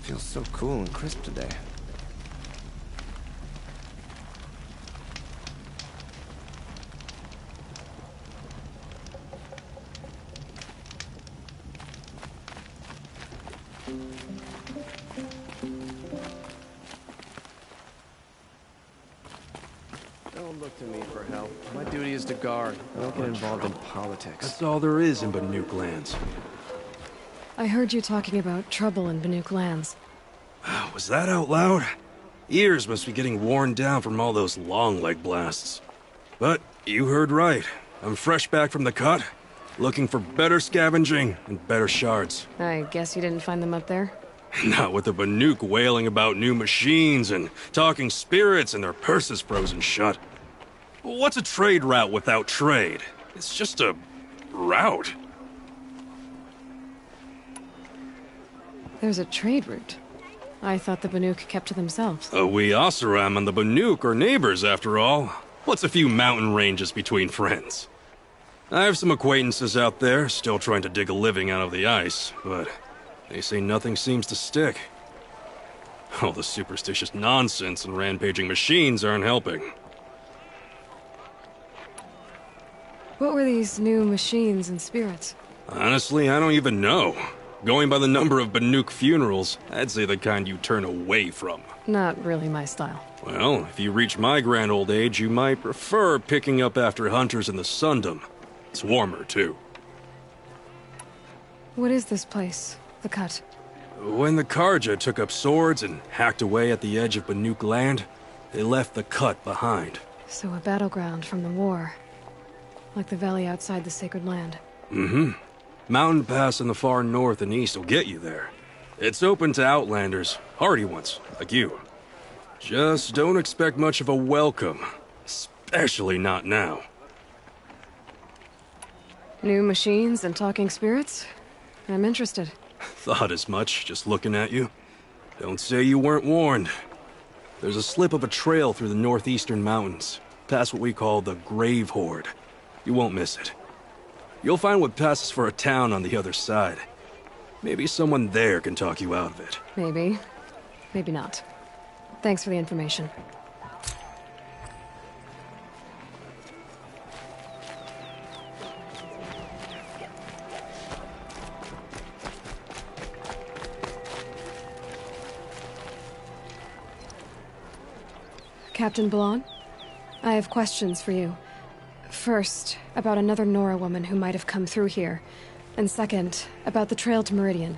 Feels so cool and crisp today. Don't look to me for help. My duty is to guard. I don't get involved in politics. That's all there is in Banuk lands. I heard you talking about trouble in Banuk lands. Was that out loud? Ears must be getting worn down from all those long leg blasts. But you heard right. I'm fresh back from the cut, looking for better scavenging and better shards. I guess you didn't find them up there? Not with the Banuk wailing about new machines and talking spirits and their purses frozen shut. What's a trade route without trade? It's just a route. There's a trade route. I thought the Banuk kept to themselves. We Oseram and the Banuk are neighbors, after all. What's a few mountain ranges between friends? I have some acquaintances out there, still trying to dig a living out of the ice, but they say nothing seems to stick. All the superstitious nonsense and rampaging machines aren't helping. What were these new machines and spirits? Honestly, I don't even know. Going by the number of Banuk funerals, I'd say the kind you turn away from. Not really my style. Well, if you reach my grand old age, you might prefer picking up after hunters in the Sundom. It's warmer, too. What is this place? The Cut? When the Karja took up swords and hacked away at the edge of Banuk land, they left the Cut behind. So a battleground from the war. Like the valley outside the Sacred Land. Mm-hmm. Mountain Pass in the far north and east will get you there. It's open to outlanders, hardy ones, like you. Just don't expect much of a welcome, especially not now. New machines and talking spirits? I'm interested. Thought as much, just looking at you. Don't say you weren't warned. There's a slip of a trail through the northeastern mountains, past what we call the Grave Horde. You won't miss it. You'll find what passes for a town on the other side. Maybe someone there can talk you out of it. Maybe. Maybe not. Thanks for the information. Captain Blanc, I have questions for you. First, about another Nora woman who might have come through here. And second, about the trail to Meridian.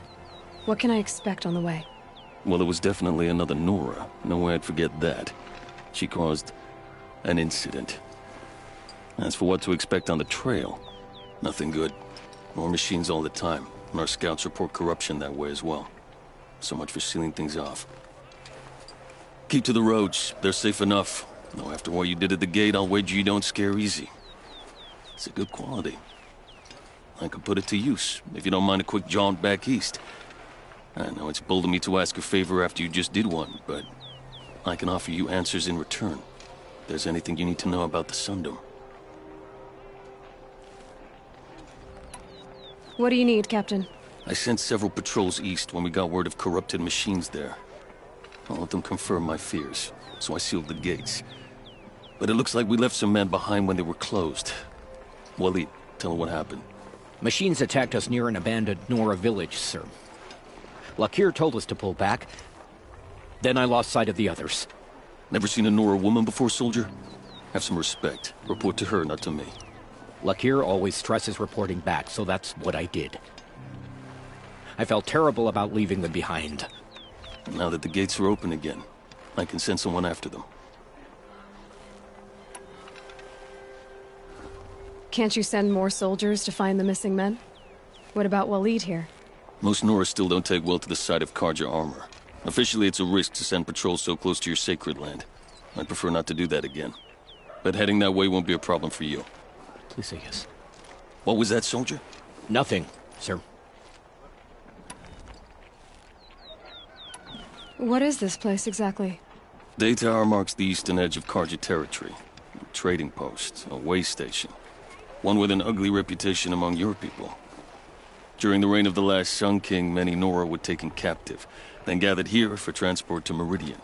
What can I expect on the way? Well, it was definitely another Nora. No way I'd forget that. She caused an incident. As for what to expect on the trail, nothing good. More machines all the time, and our scouts report corruption that way as well. So much for sealing things off. Keep to the roads, they're safe enough. Though after what you did at the gate, I'll wager you don't scare easy. It's a good quality. I could put it to use, if you don't mind a quick jaunt back east. I know it's bold of me to ask a favor after you just did one, but I can offer you answers in return. If there's anything you need to know about the Sundom. What do you need, Captain? I sent several patrols east when we got word of corrupted machines there. All of them confirmed my fears, so I sealed the gates. But it looks like we left some men behind when they were closed. Waleed, tell her what happened. Machines attacked us near an abandoned Nora village, sir. Lakir told us to pull back. Then I lost sight of the others. Never seen a Nora woman before, soldier? Have some respect. Report to her, not to me. Lakir always stresses reporting back, so that's what I did. I felt terrible about leaving them behind. Now that the gates are open again, I can send someone after them. Can't you send more soldiers to find the missing men? What about Waleed here? Most Nora still don't take well to the sight of Karja armor. Officially, it's a risk to send patrols so close to your sacred land. I'd prefer not to do that again. But heading that way won't be a problem for you. Please say yes. What was that, soldier? Nothing, sir. What is this place exactly? Day Tower marks the eastern edge of Karja territory. A trading post, a way station. One with an ugly reputation among your people. During the reign of the last Sun King, many Nora were taken captive, then gathered here for transport to Meridian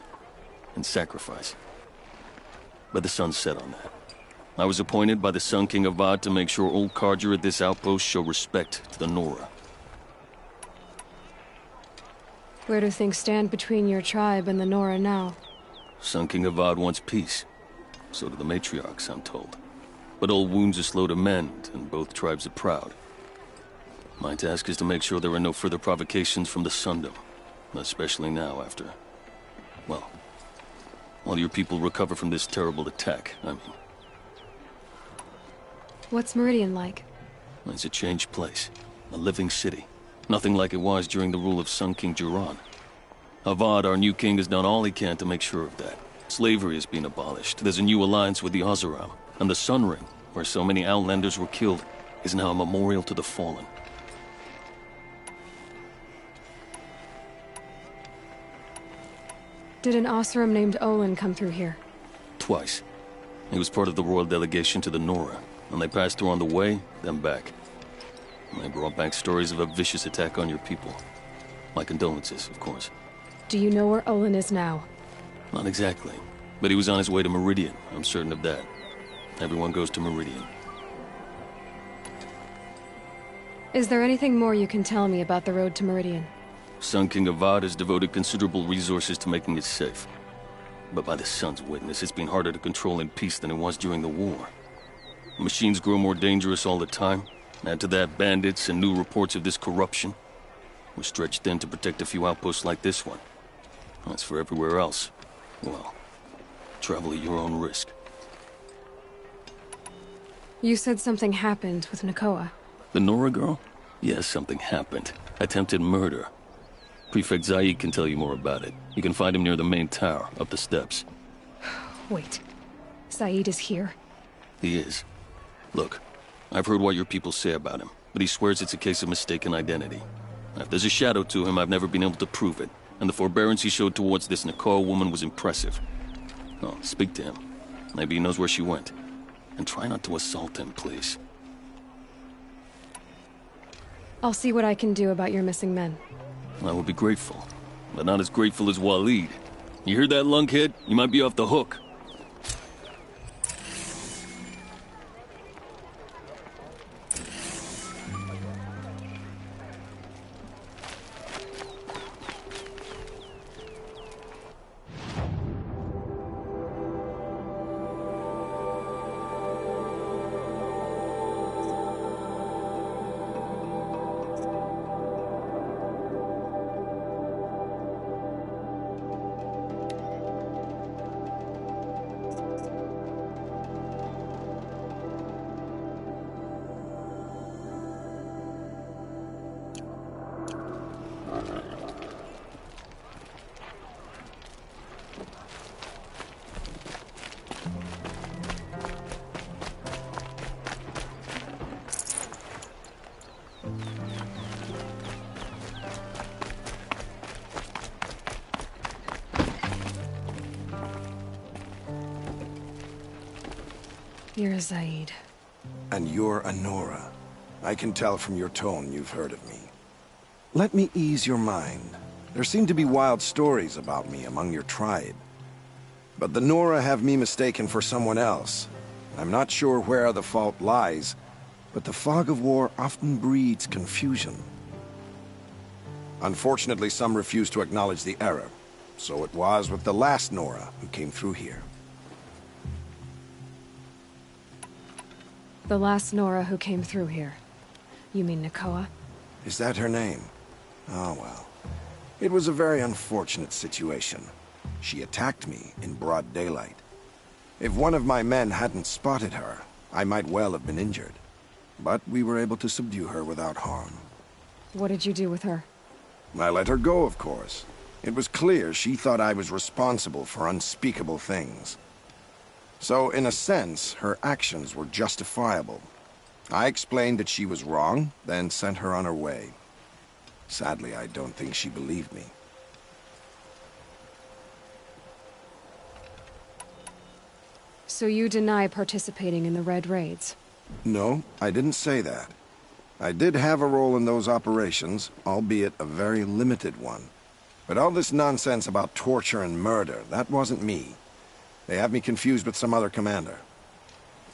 and sacrifice. But the sun set on that. I was appointed by the Sun King Avad to make sure old Carja at this outpost show respect to the Nora. Where do things stand between your tribe and the Nora now? Sun King Avad wants peace. So do the matriarchs, I'm told. But old wounds are slow to mend, and both tribes are proud. My task is to make sure there are no further provocations from the Sundom. Especially now after... well, while your people recover from this terrible attack, I mean. What's Meridian like? It's a changed place. A living city. Nothing like it was during the rule of Sun King Jiran. Avad, our new king, has done all he can to make sure of that. Slavery has been abolished. There's a new alliance with the Oseram. And the Sun Ring, where so many Outlanders were killed, is now a memorial to the fallen. Did an Oseram named Olin come through here? Twice. He was part of the royal delegation to the Nora, and they passed through on the way, then back. And they brought back stories of a vicious attack on your people. My condolences, of course. Do you know where Olin is now? Not exactly, but he was on his way to Meridian, I'm certain of that. Everyone goes to Meridian. Is there anything more you can tell me about the road to Meridian? Sun King Avad has devoted considerable resources to making it safe. But by the Sun's witness, it's been harder to control in peace than it was during the war. Machines grow more dangerous all the time. Add to that bandits and new reports of this corruption. We're stretched thin to protect a few outposts like this one. As for everywhere else, well, travel at your own risk. You said something happened with Nakoa. The Nora girl? Yes, something happened. Attempted murder. Prefect Zaid can tell you more about it. You can find him near the main tower, up the steps. Wait. Zaid is here? He is. Look, I've heard what your people say about him, but he swears it's a case of mistaken identity. If there's a shadow to him, I've never been able to prove it, and the forbearance he showed towards this Nakoa woman was impressive. Oh, speak to him. Maybe he knows where she went. And try not to assault him, please. I'll see what I can do about your missing men. I will be grateful, but not as grateful as Waleed. You hear that, lunkhead? You might be off the hook. You're Zaid. And you're a Nora. I can tell from your tone you've heard of me. Let me ease your mind. There seem to be wild stories about me among your tribe. But the Nora have me mistaken for someone else. I'm not sure where the fault lies, but the fog of war often breeds confusion. Unfortunately, some refuse to acknowledge the error. So it was with the last Nora who came through here. The last Nora who came through here. You mean Nakoa? Is that her name? Oh well. It was a very unfortunate situation. She attacked me in broad daylight. If one of my men hadn't spotted her, I might well have been injured. But we were able to subdue her without harm. What did you do with her? I let her go, of course. It was clear she thought I was responsible for unspeakable things. So, in a sense, her actions were justifiable. I explained that she was wrong, then sent her on her way. Sadly, I don't think she believed me. So you deny participating in the Red Raids? No, I didn't say that. I did have a role in those operations, albeit a very limited one. But all this nonsense about torture and murder, that wasn't me. They have me confused with some other commander.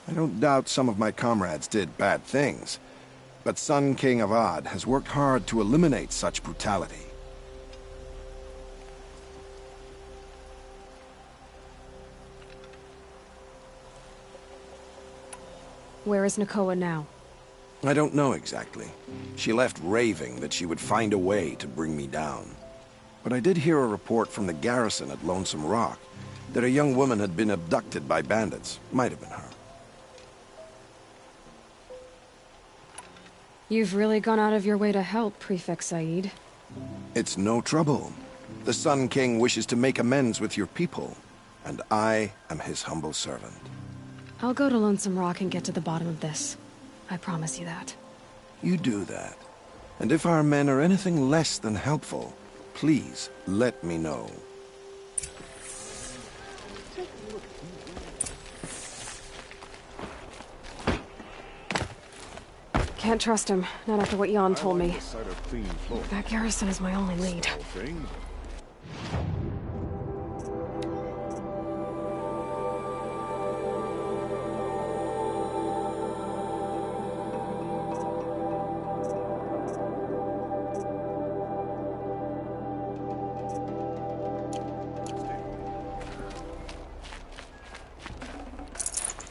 I don't doubt some of my comrades did bad things, but Sun King Avad has worked hard to eliminate such brutality. Where is Nakoa now? I don't know exactly. She left raving that she would find a way to bring me down. But I did hear a report from the garrison at Lonesome Rock that a young woman had been abducted by bandits. Might have been her. You've really gone out of your way to help, Prefect Said. It's no trouble. The Sun King wishes to make amends with your people, and I am his humble servant. I'll go to Lonesome Rock and get to the bottom of this. I promise you that. You do that. And if our men are anything less than helpful, please let me know. Can't trust him, not after what Jan told me. That garrison is my only lead.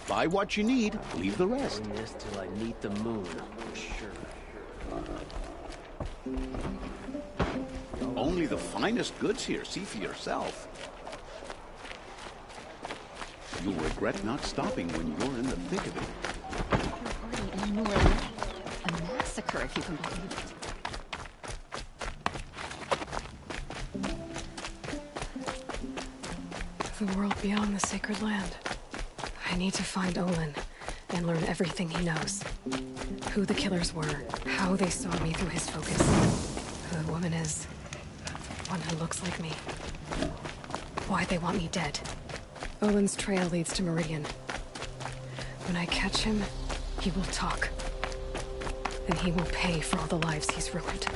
Buy what you need, leave the rest. Doing this till I meet the moon, for sure. Only the finest goods here. See for yourself. You'll regret not stopping when you're in the thick of it. Party in Norway. A massacre, if you can believe it. The world beyond the sacred land. I need to find Olin and learn everything he knows. Who the killers were, how they saw me through his focus. Who the woman is. One who looks like me. Why they want me dead. Olin's trail leads to Meridian. When I catch him, he will talk. And he will pay for all the lives he's ruined.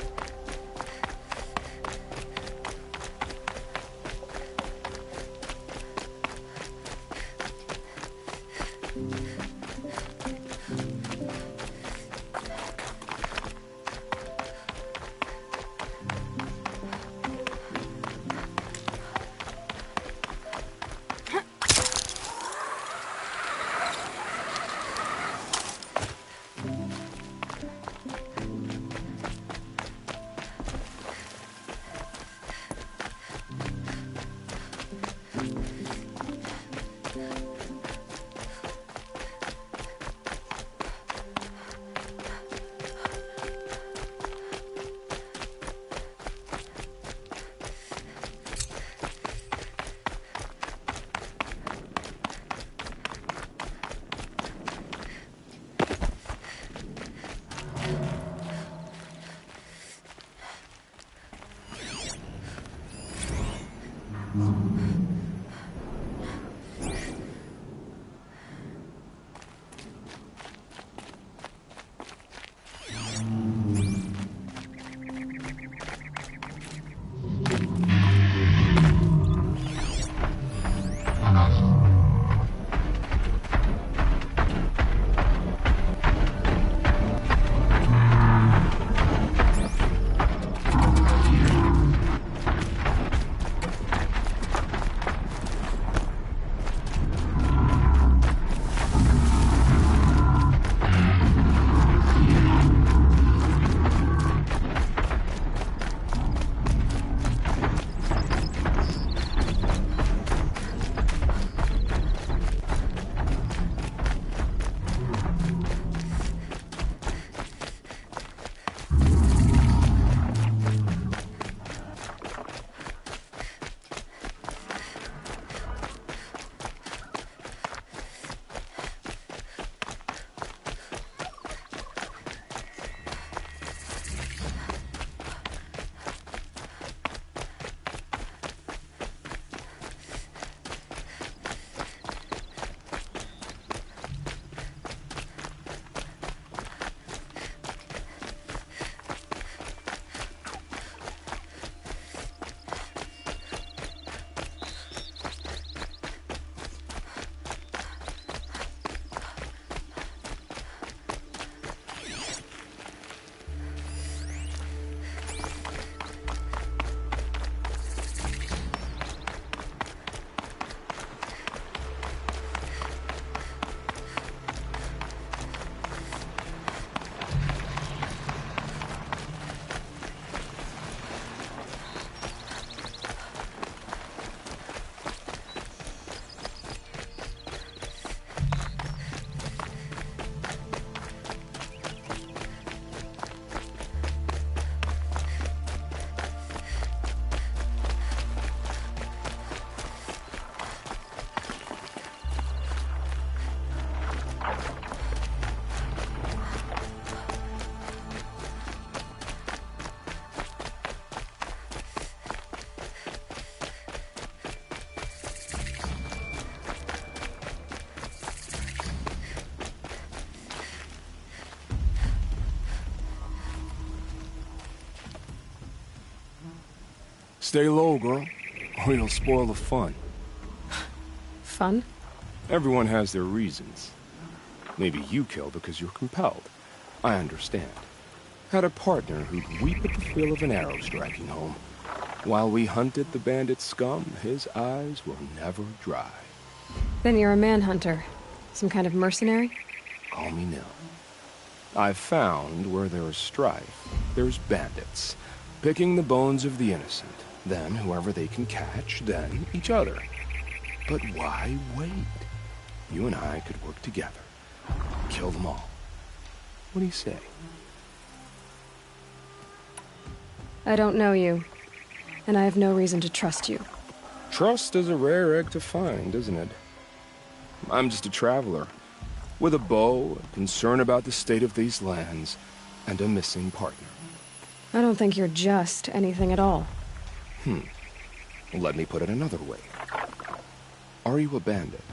Stay low, girl, or it'll spoil the fun. Fun? Everyone has their reasons. Maybe you kill because you're compelled. I understand. Had a partner who'd weep at the feel of an arrow striking home. While we hunted the bandit scum, his eyes will never dry. Then you're a manhunter. Some kind of mercenary? Call me Nil. I've found where there is strife, there's bandits, picking the bones of the innocent. Then whoever they can catch, then each other. But why wait? You and I could work together. Kill them all. What do you say? I don't know you, and I have no reason to trust you. Trust is a rare egg to find, isn't it? I'm just a traveler, with a bow, a concern about the state of these lands, and a missing partner. I don't think you're just anything at all. Let me put it another way. Are you a bandit?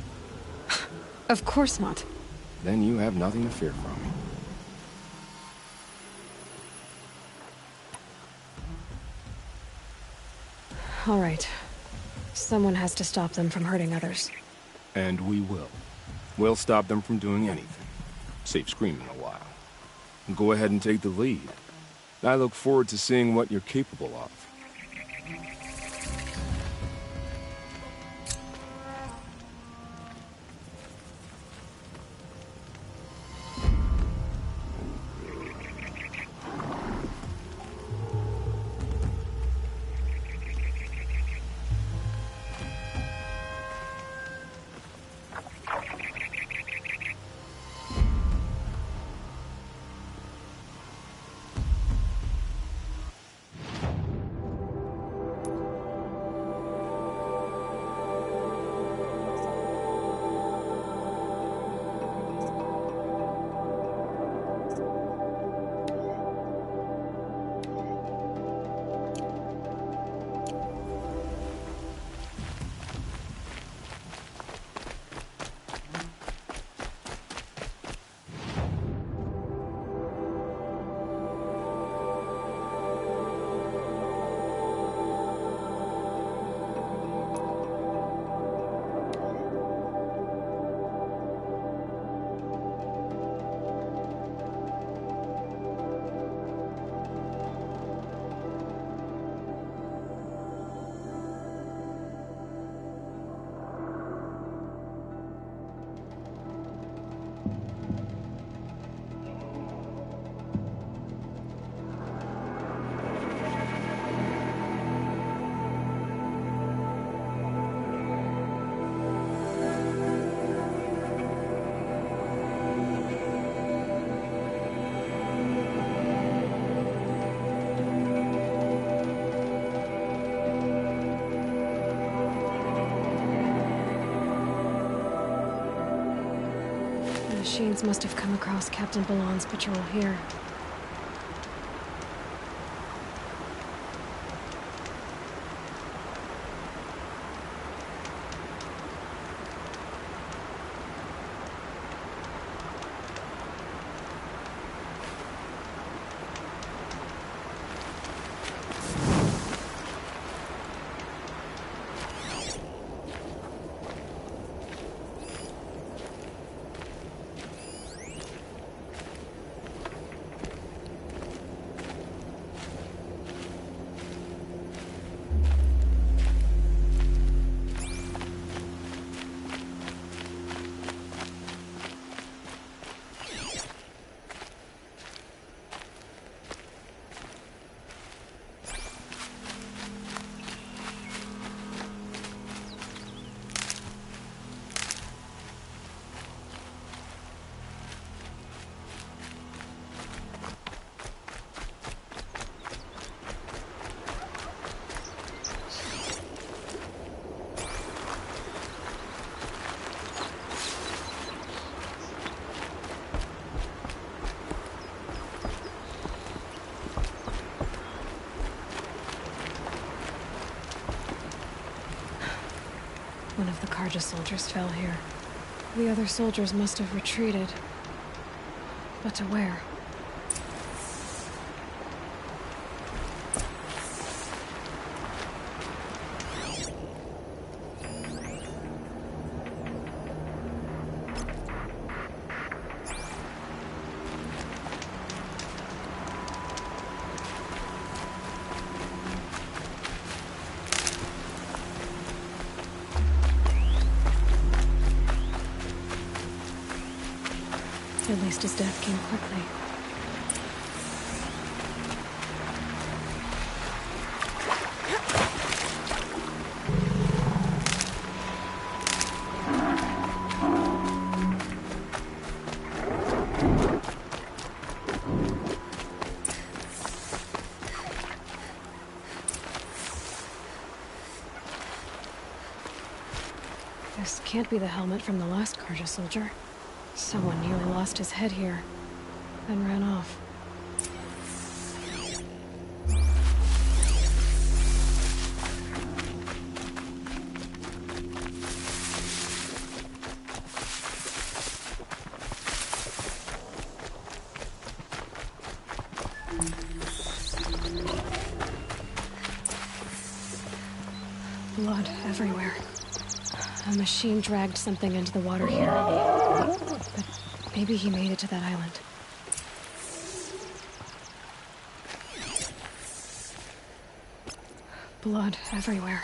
Of course not. Then you have nothing to fear from me. All right. Someone has to stop them from hurting others. And we will. We'll stop them from doing anything. Save screaming a while. Go ahead and take the lead. I look forward to seeing what you're capable of. The machines must have come across Captain Ballon's patrol here. One of the Karja soldiers fell here. The other soldiers must have retreated. But to where? At least his death came quickly. This can't be the helmet from the last Karja soldier. Someone nearly lost his head here, then ran off. Blood everywhere. A machine dragged something into the water here. But maybe he made it to that island. Blood everywhere.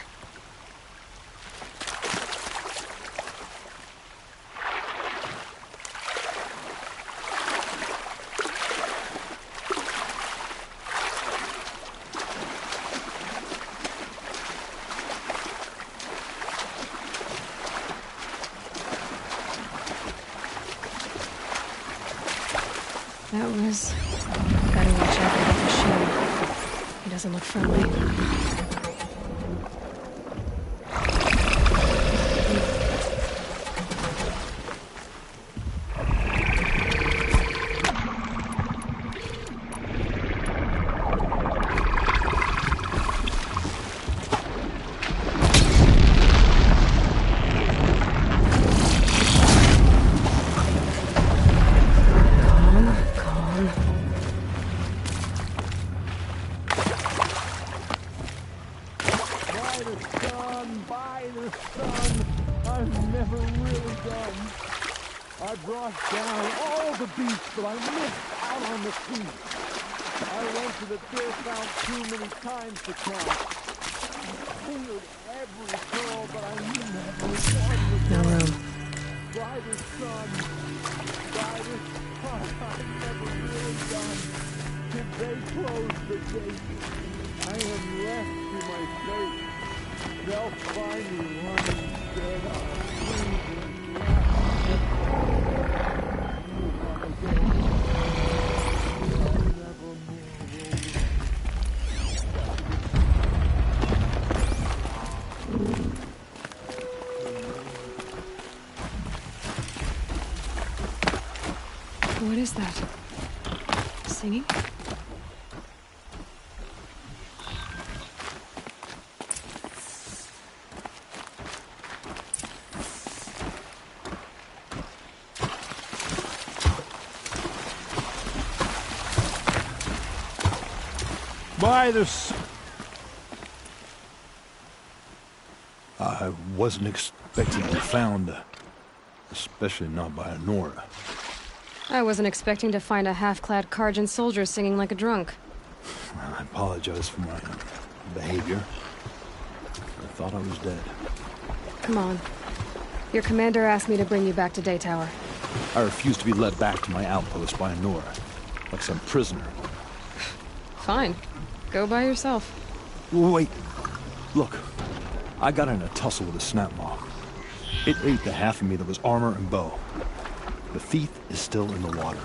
That was... Better watch out for that machine. He doesn't look friendly. I brought down all the beasts, but I missed out on the feast. I went to the Fear Fount too many times to count. I fingered every girl, but I never won. No room. Brightest sun, I've never really done. Did they close the gate? I am left to my fate. They'll find me running dead on freezing ground. What is that? Singing? By the I wasn't expecting to be found, especially not by a Nora. I wasn't expecting to find a half-clad Karjan soldier singing like a drunk. I apologize for my behavior. I thought I was dead. Come on. Your commander asked me to bring you back to Day Tower. I refused to be led back to my outpost by a Nora, like some prisoner. Fine. Go by yourself. Wait. Look. I got in a tussle with a snapmaw. It ate the half of me that was armor and bow. The thief is still in the water.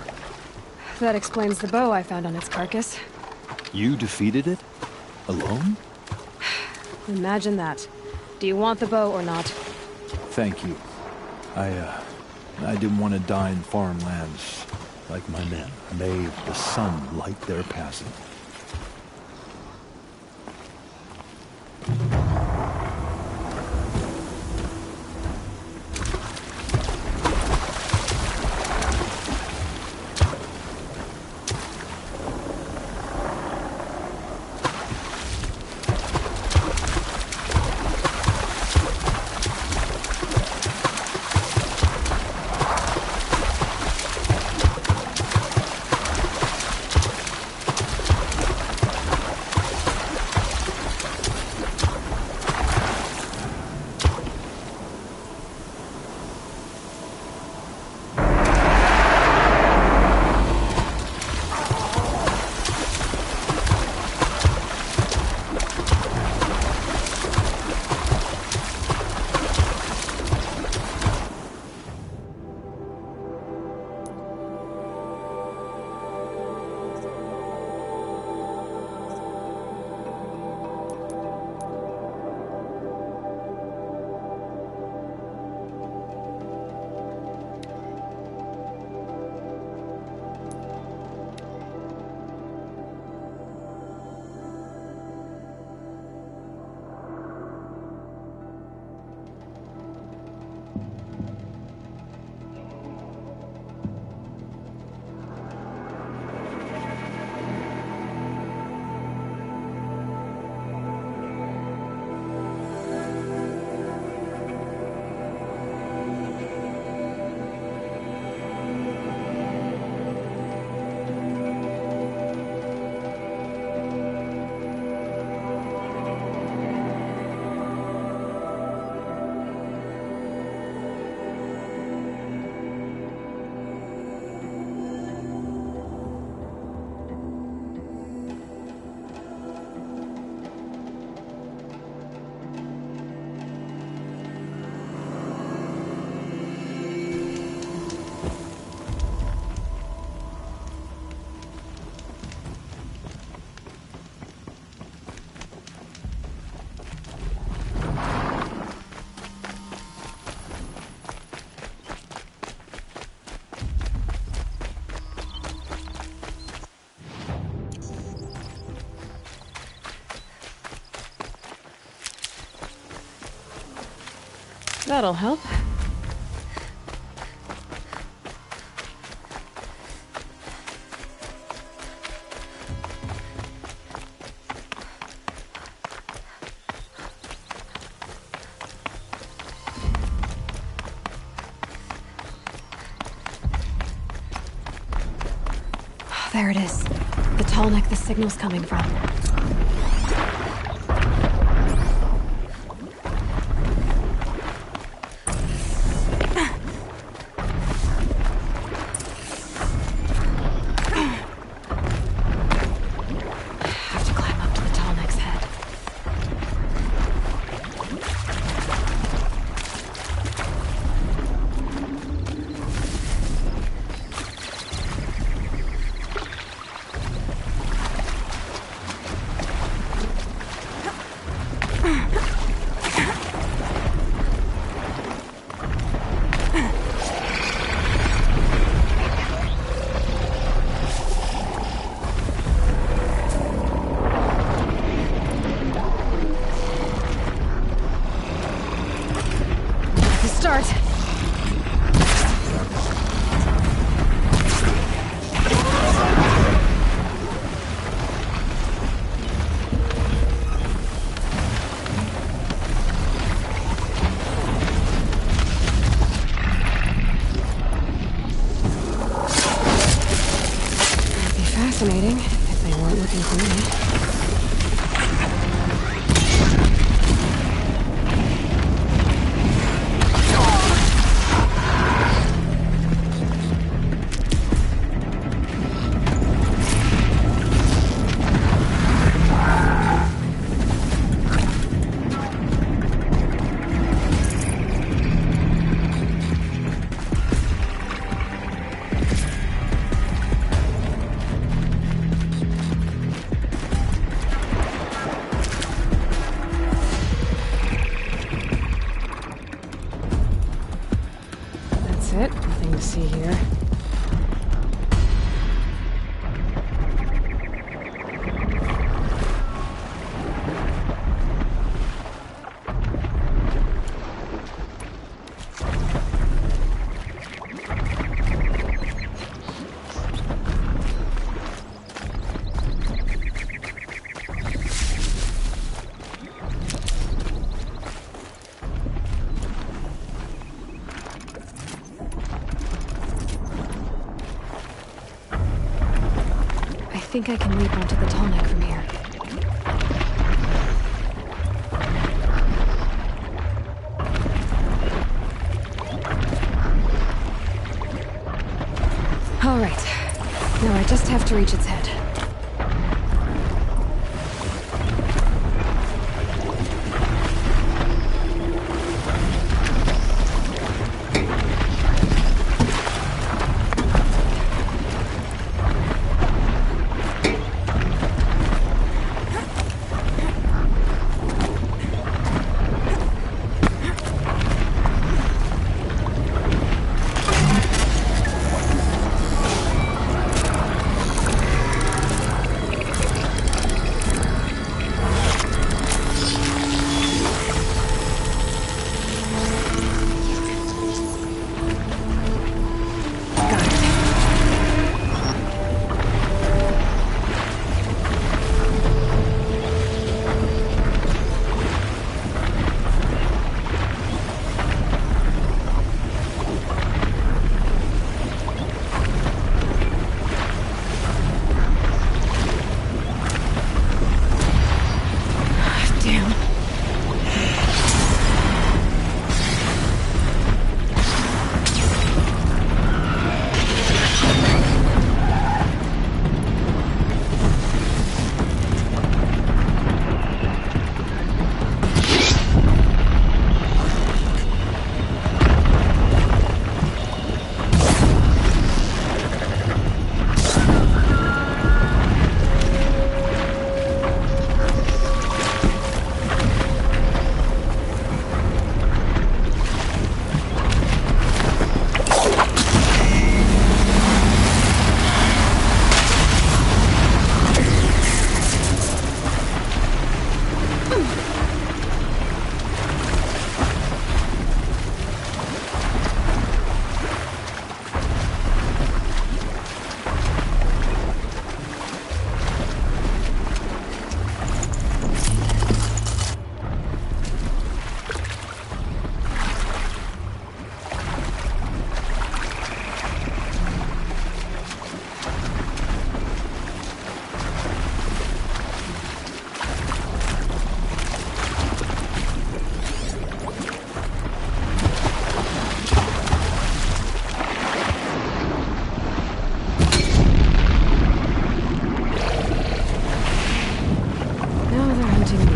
That explains the bow I found on its carcass. You defeated it? Alone? Imagine that. Do you want the bow or not? Thank you. I didn't want to die in foreign lands like my men. May the sun light their passing. That'll help. There it is. The tall neck the signal's coming from. Have to climb up to the tall neck's head. Start. That'd be fascinating if they weren't looking for me. That's it. Nothing to see here. I think I can leap onto the tall neck from here. All right. Now I just have to reach its head. now they're hunting me.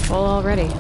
Full already.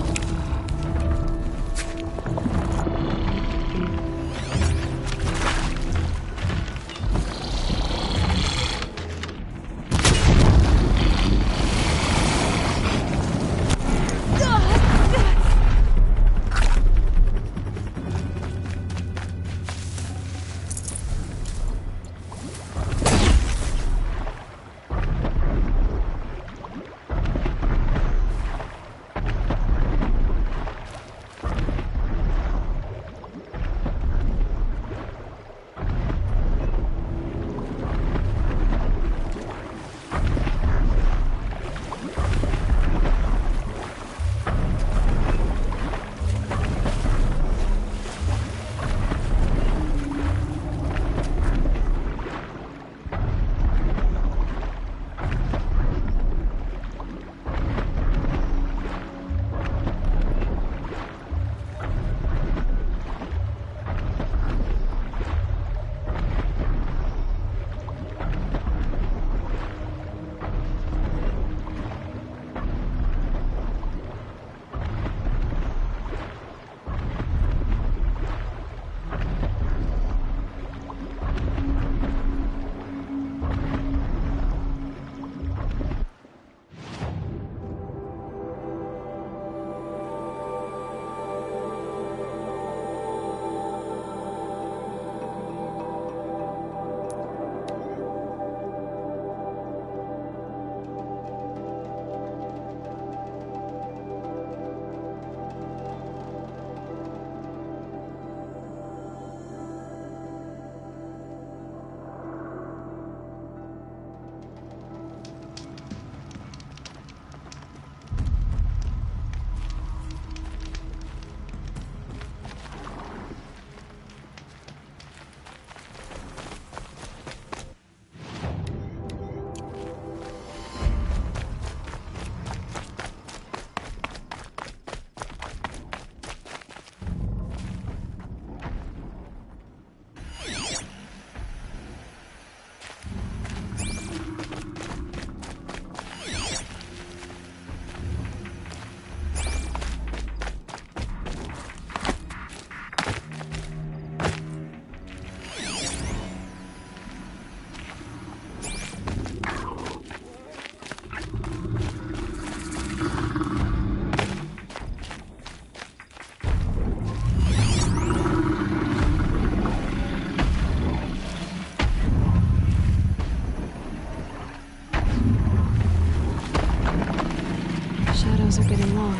Shadows are getting long.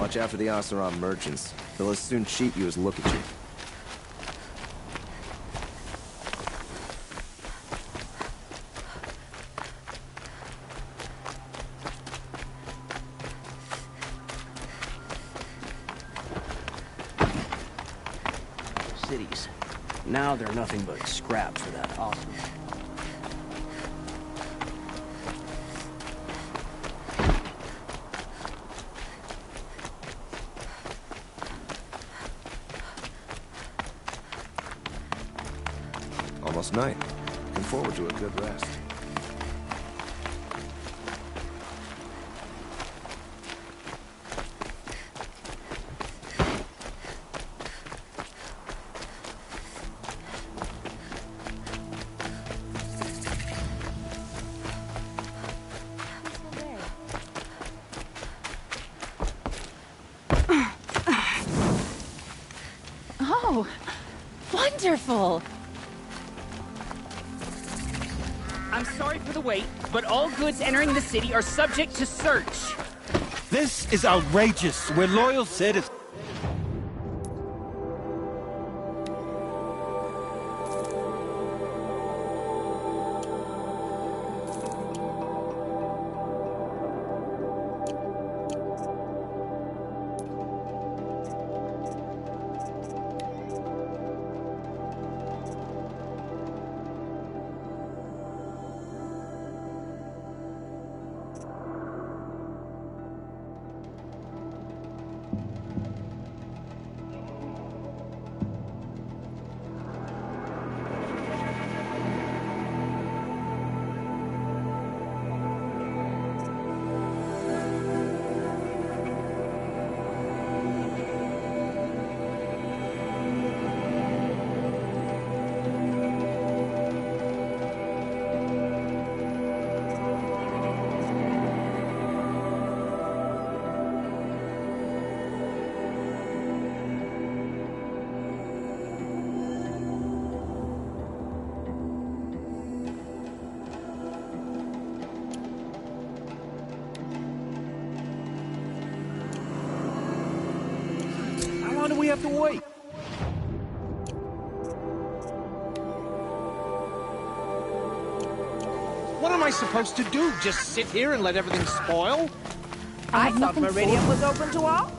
Watch out for the Oseram merchants. They'll as soon cheat you as look at you. Cities. Now they're nothing but scrap for that awesome. Almost night. Looking forward to a good rest. Oh, wonderful! I'm sorry for the wait, but all goods entering the city are subject to search. This is outrageous. We're loyal citizens. How long do we have to wait? What am I supposed to do? Just sit here and let everything spoil? I thought Meridian was open to all.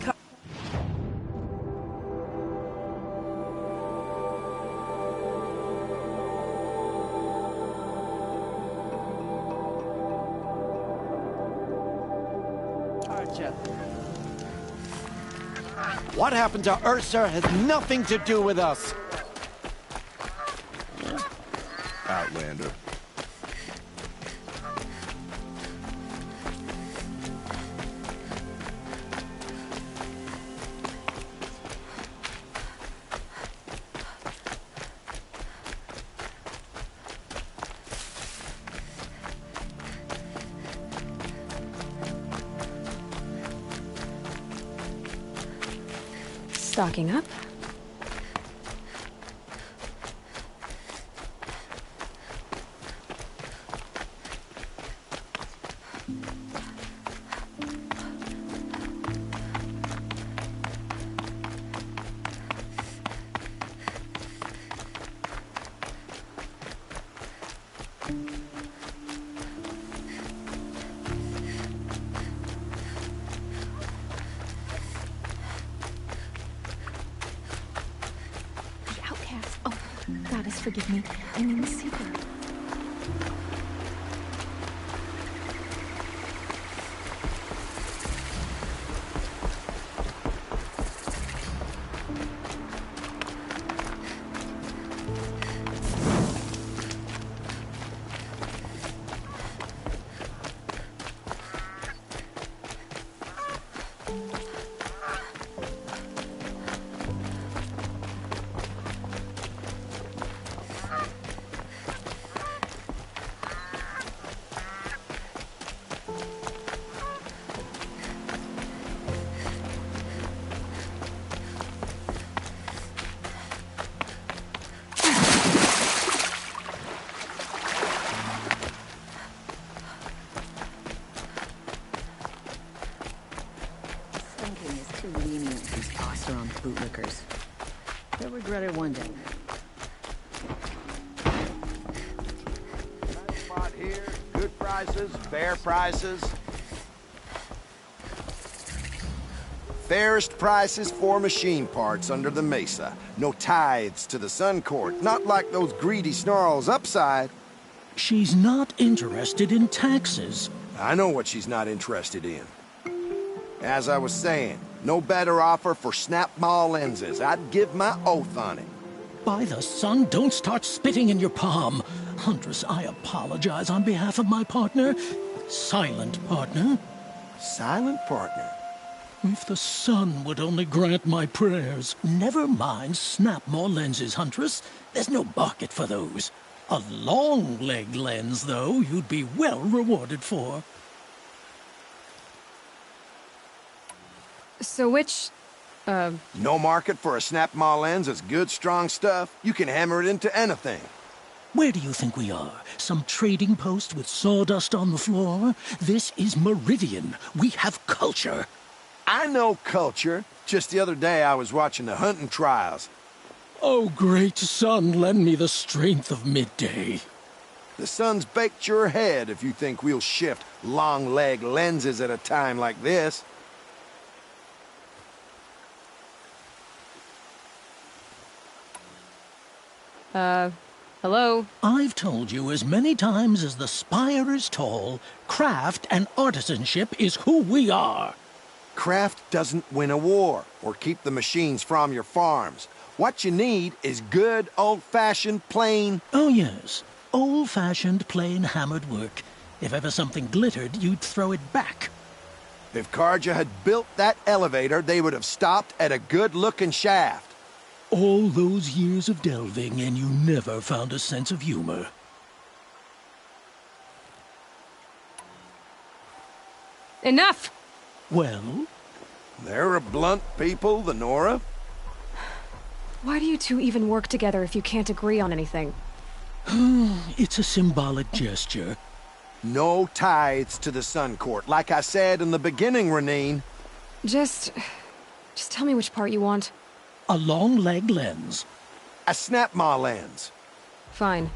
What happened to Ursa has nothing to do with us. Outlander. Stocking up. Goddess, forgive me. I mean the Seeker. He'll regret it one day. Nice spot here. Good prices, fair prices. Fairest prices for machine parts under the mesa. No tithes to the Sun Court. Not like those greedy snarls upside. She's not interested in taxes. I know what she's not interested in. As I was saying, no better offer for snap-maw lenses. I'd give my oath on it. By the sun, don't start spitting in your palm. Huntress, I apologize on behalf of my partner. Silent partner. Silent partner? If the sun would only grant my prayers. Never mind snap-maw lenses, Huntress. There's no market for those. A long-leg lens, though, you'd be well rewarded for. So which, No market for a snap-maw lens is good, strong stuff. You can hammer it into anything. Where do you think we are? Some trading post with sawdust on the floor? This is Meridian. We have culture. I know culture. Just the other day I was watching the hunting trials. Oh, great sun, lend me the strength of midday. The sun's baked your head if you think we'll shift long-leg lenses at a time like this. hello? I've told you as many times as the spire is tall, craft and artisanship is who we are. Craft doesn't win a war or keep the machines from your farms. What you need is good, old-fashioned, plain... Oh, yes. Old-fashioned, plain hammered work. If ever something glittered, you'd throw it back. If Karja had built that elevator, they would have stopped at a good-looking shaft. All those years of delving, and you never found a sense of humor. Enough! Well? They're a blunt people, the Nora. Why do you two even work together if you can't agree on anything? It's a symbolic gesture. No tithes to the Sun Court, like I said in the beginning, Renine. Just tell me which part you want. A long-leg lens. A snap-maw lens. Fine.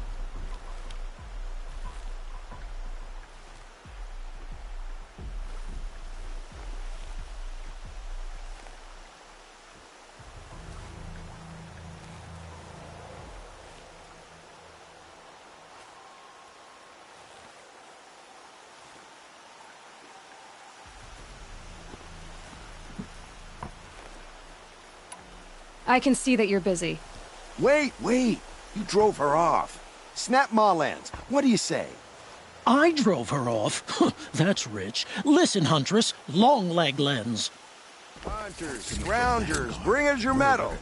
I can see that you're busy. Wait! You drove her off. Snap-maw lens. What do you say? I drove her off? That's rich. Listen, Huntress. Long-leg lens. Hunters, scroungers, bring us your medal.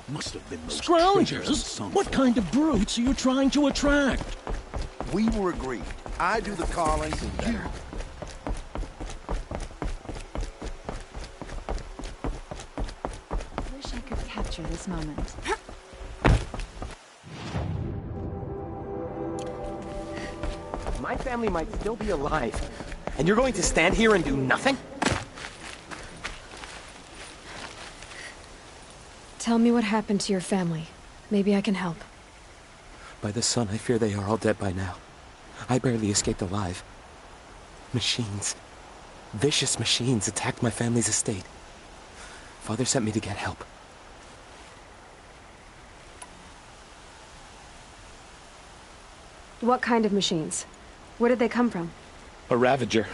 Must have been those Scroungers? What kind of brutes are you trying to attract? We were agreed. I do the calling, you... Wish I could capture this moment. My family might still be alive. And you're going to stand here and do nothing? Tell me what happened to your family. Maybe I can help. By the sun, I fear they are all dead by now. I barely escaped alive. Machines. Vicious machines attacked my family's estate. Father sent me to get help. What kind of machines? Where did they come from? A Ravager.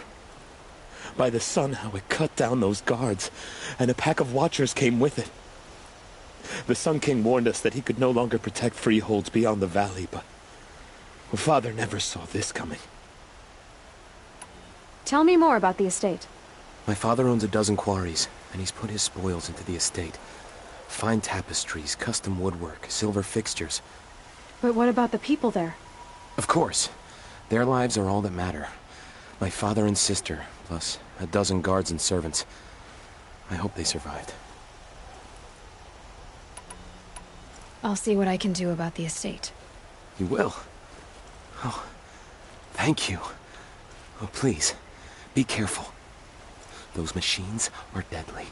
By the sun, how it cut down those guards, and a pack of watchers came with it. The Sun King warned us that he could no longer protect freeholds beyond the valley, but Father never saw this coming. Tell me more about the estate. My father owns a dozen quarries, and he's put his spoils into the estate. Fine tapestries, custom woodwork, silver fixtures. But what about the people there? Of course. Their lives are all that matter. My father and sister, plus a dozen guards and servants. I hope they survived. I'll see what I can do about the estate. You will? Oh, thank you. Oh, please, be careful. Those machines are deadly.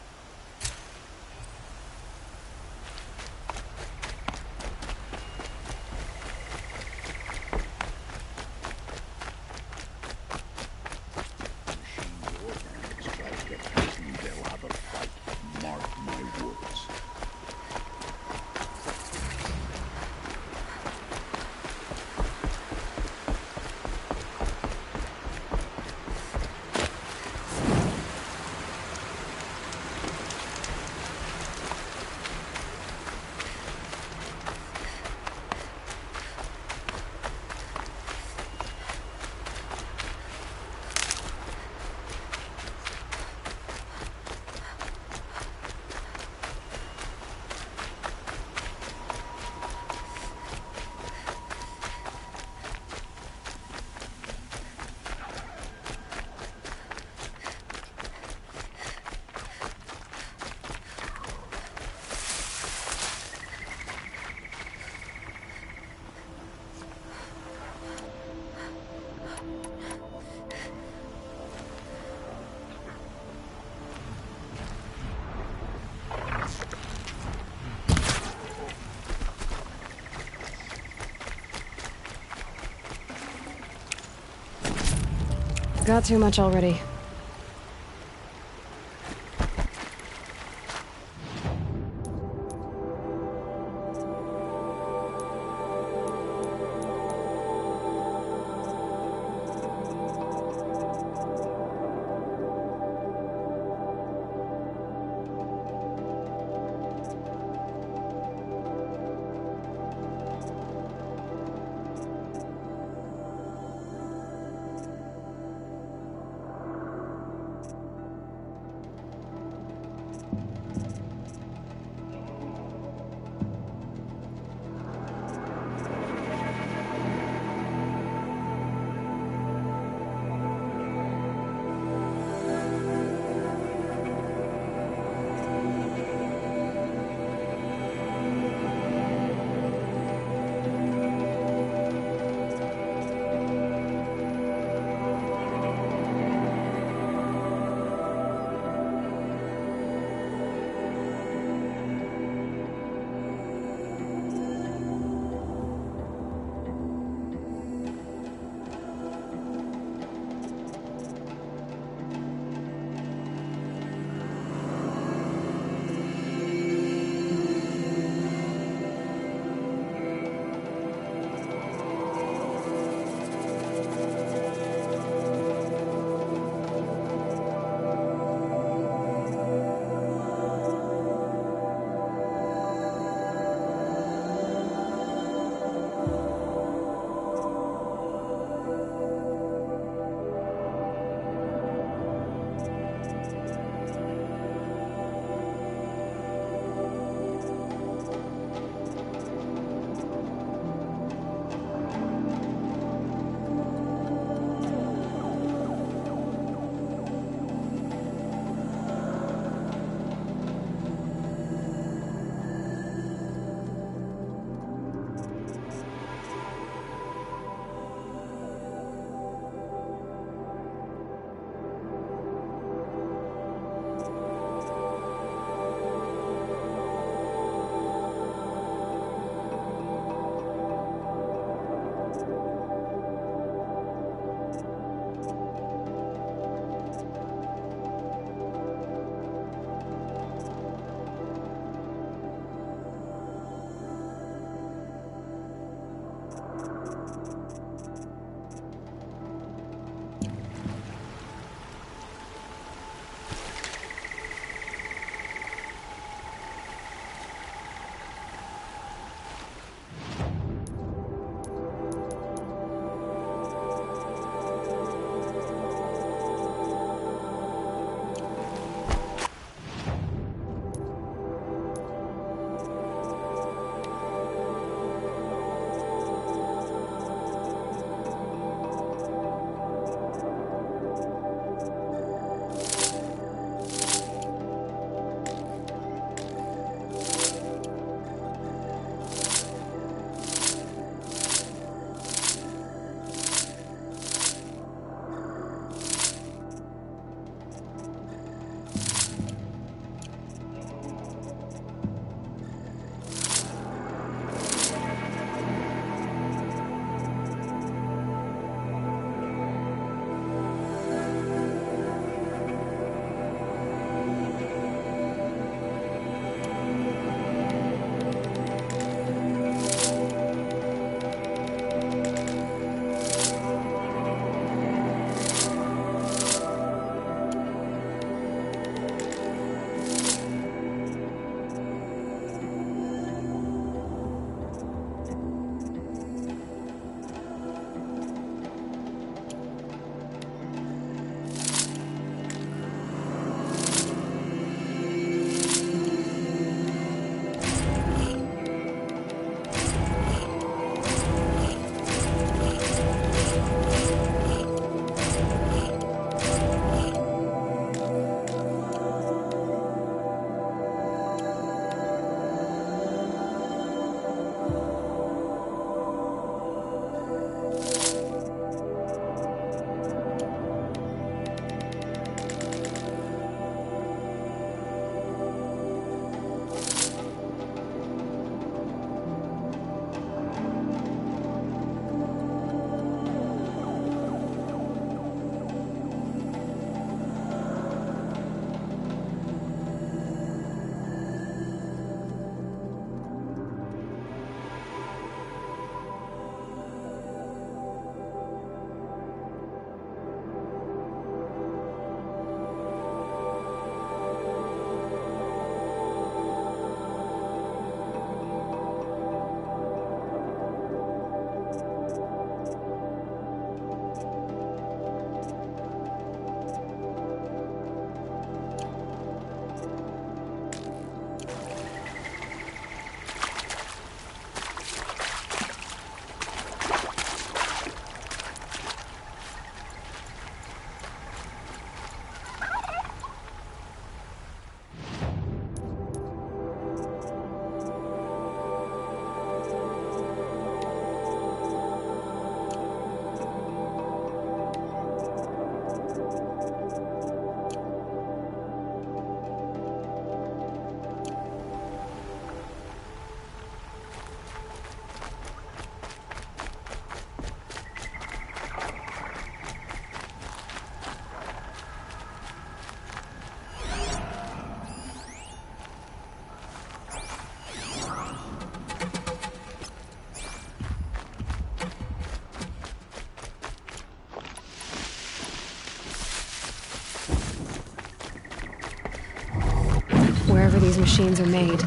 Got too much already. these machines are made.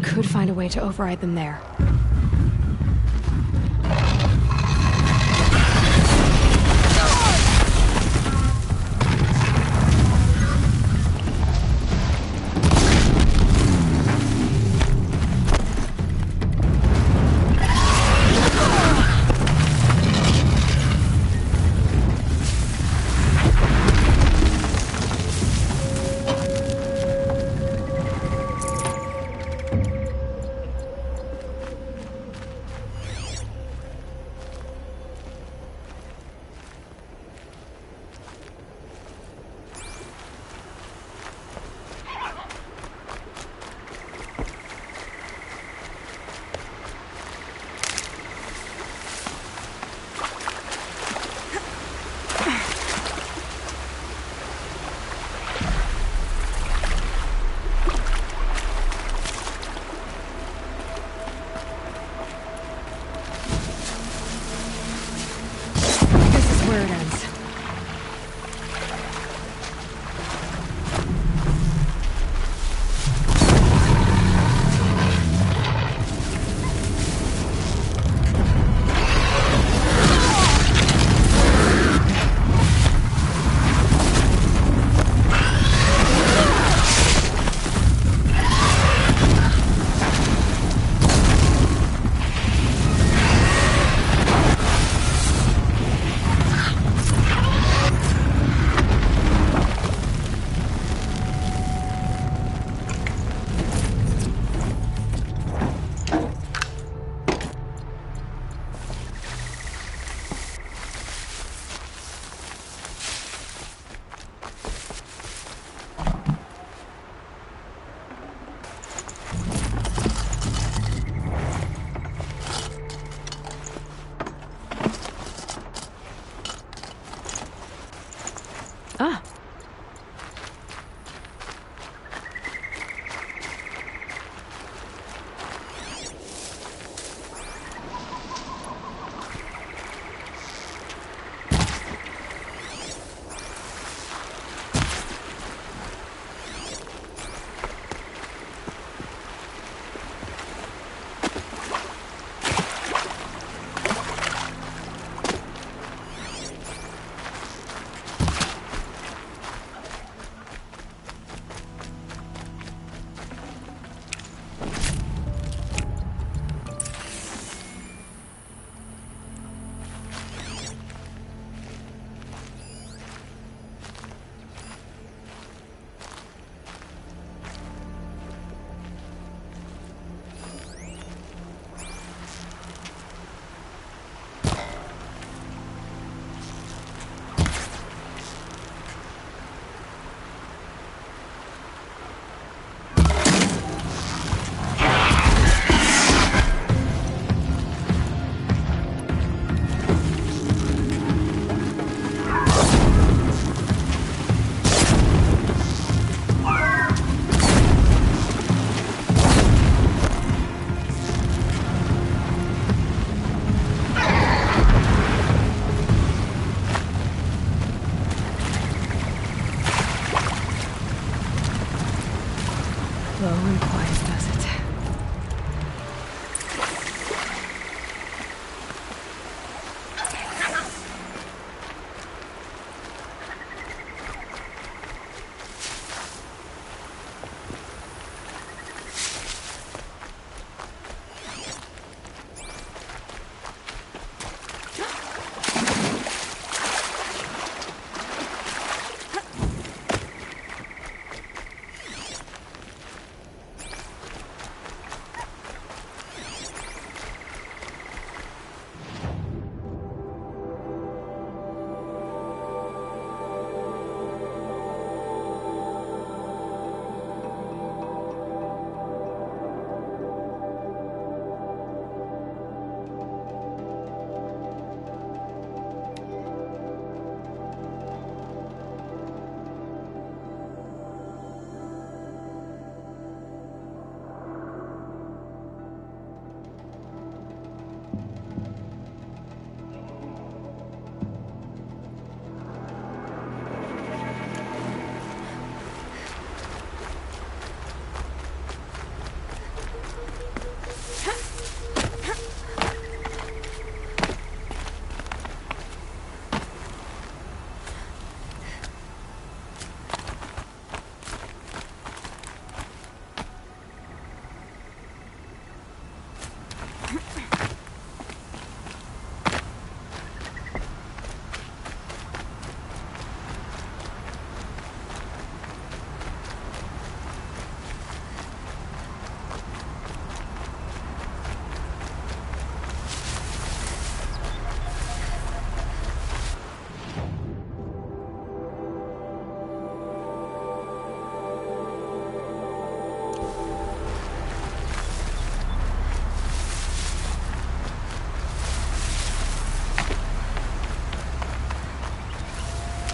Could find a way to override them there.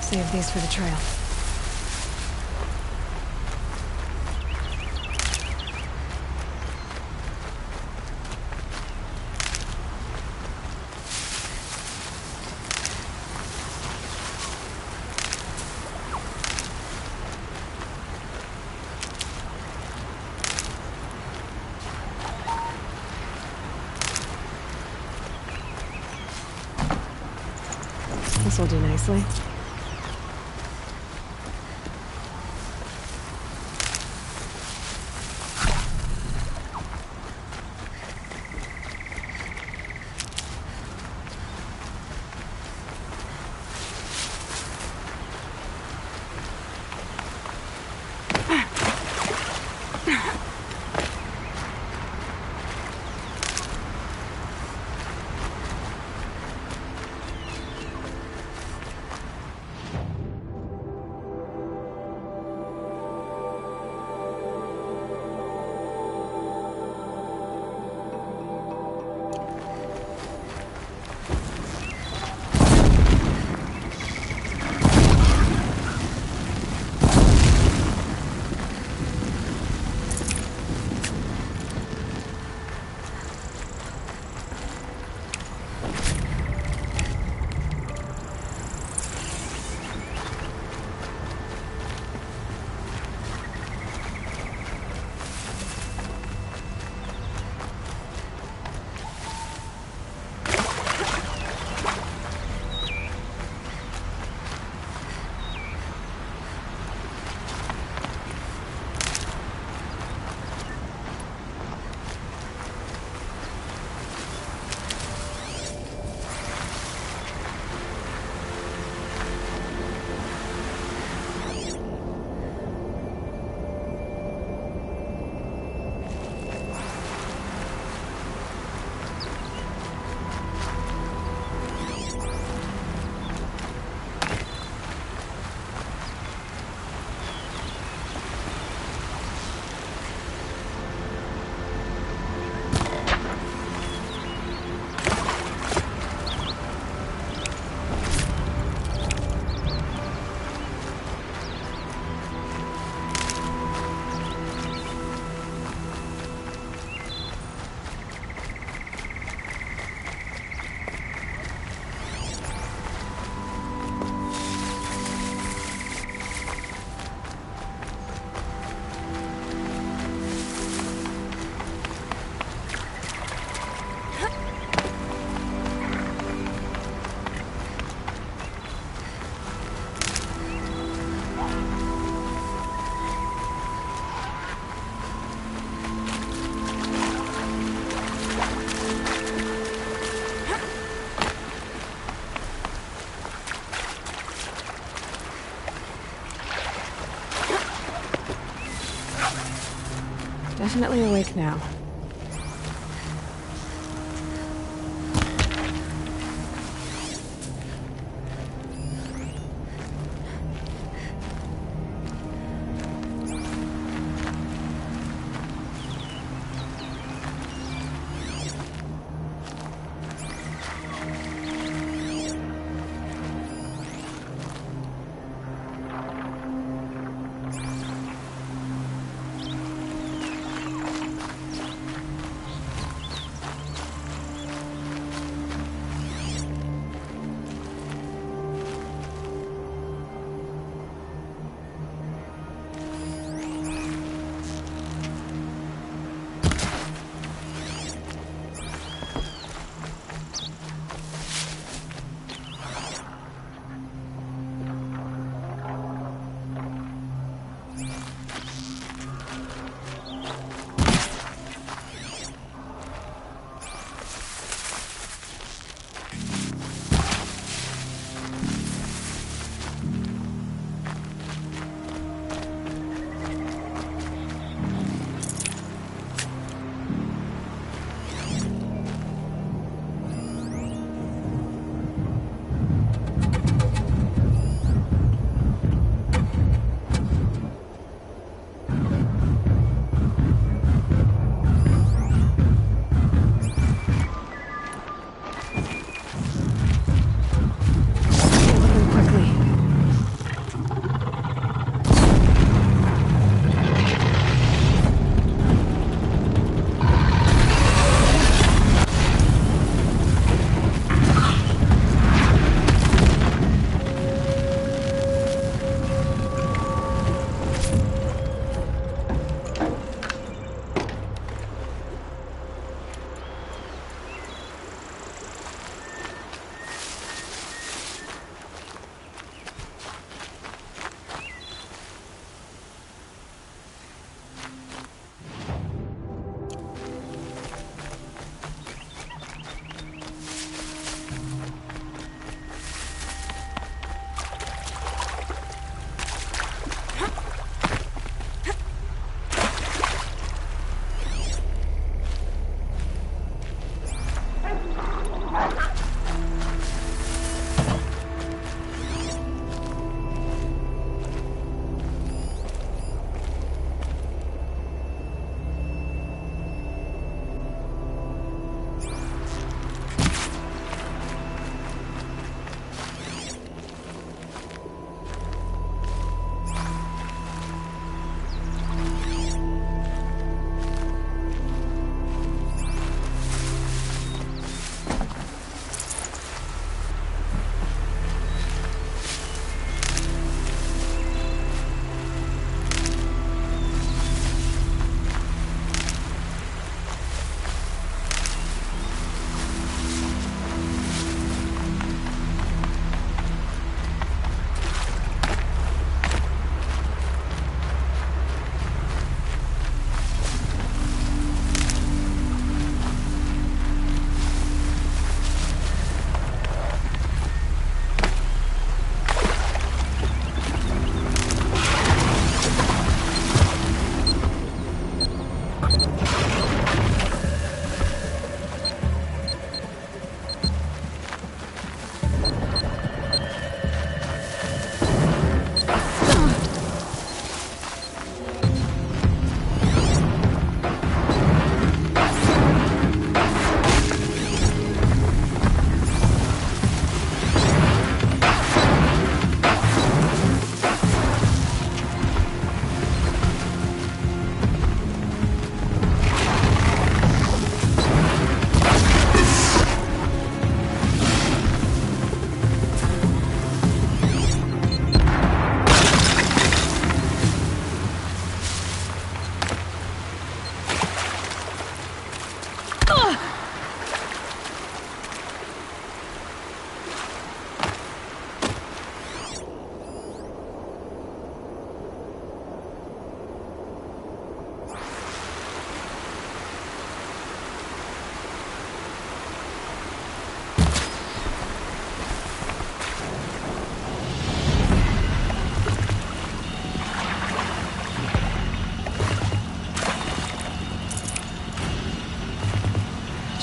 Save these for the trail. This'll do nicely. Definitely awake now.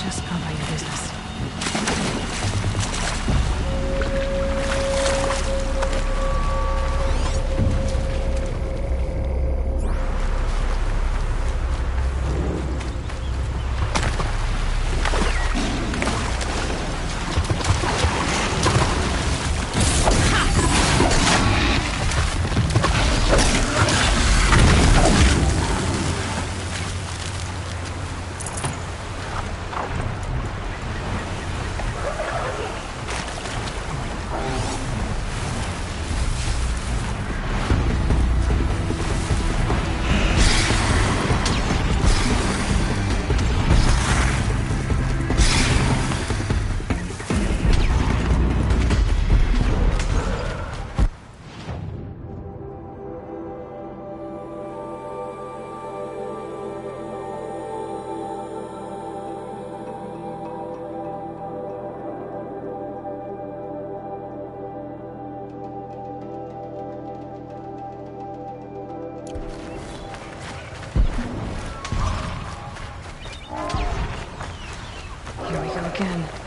Just go about your business. Here we go again.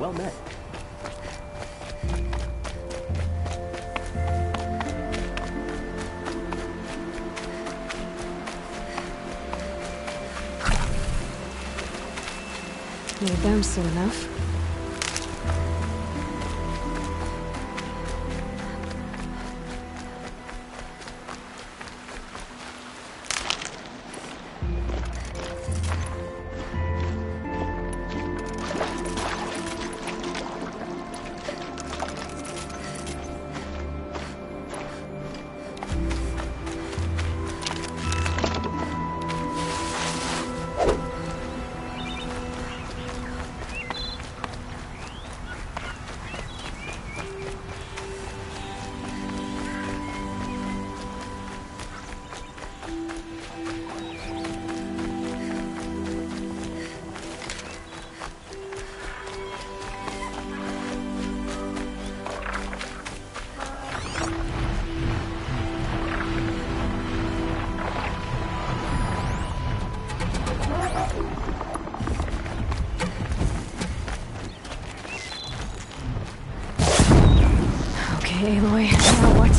Well met. Made them soon enough. Okay, Aloy, now what?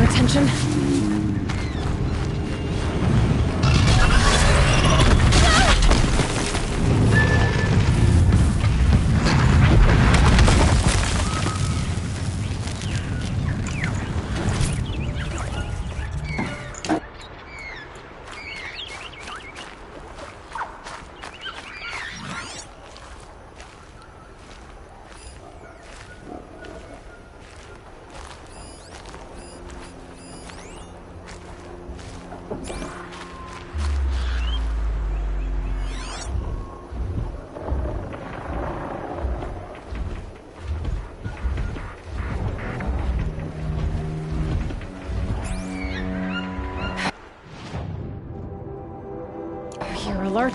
Attention. You're alert.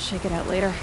shake it out later.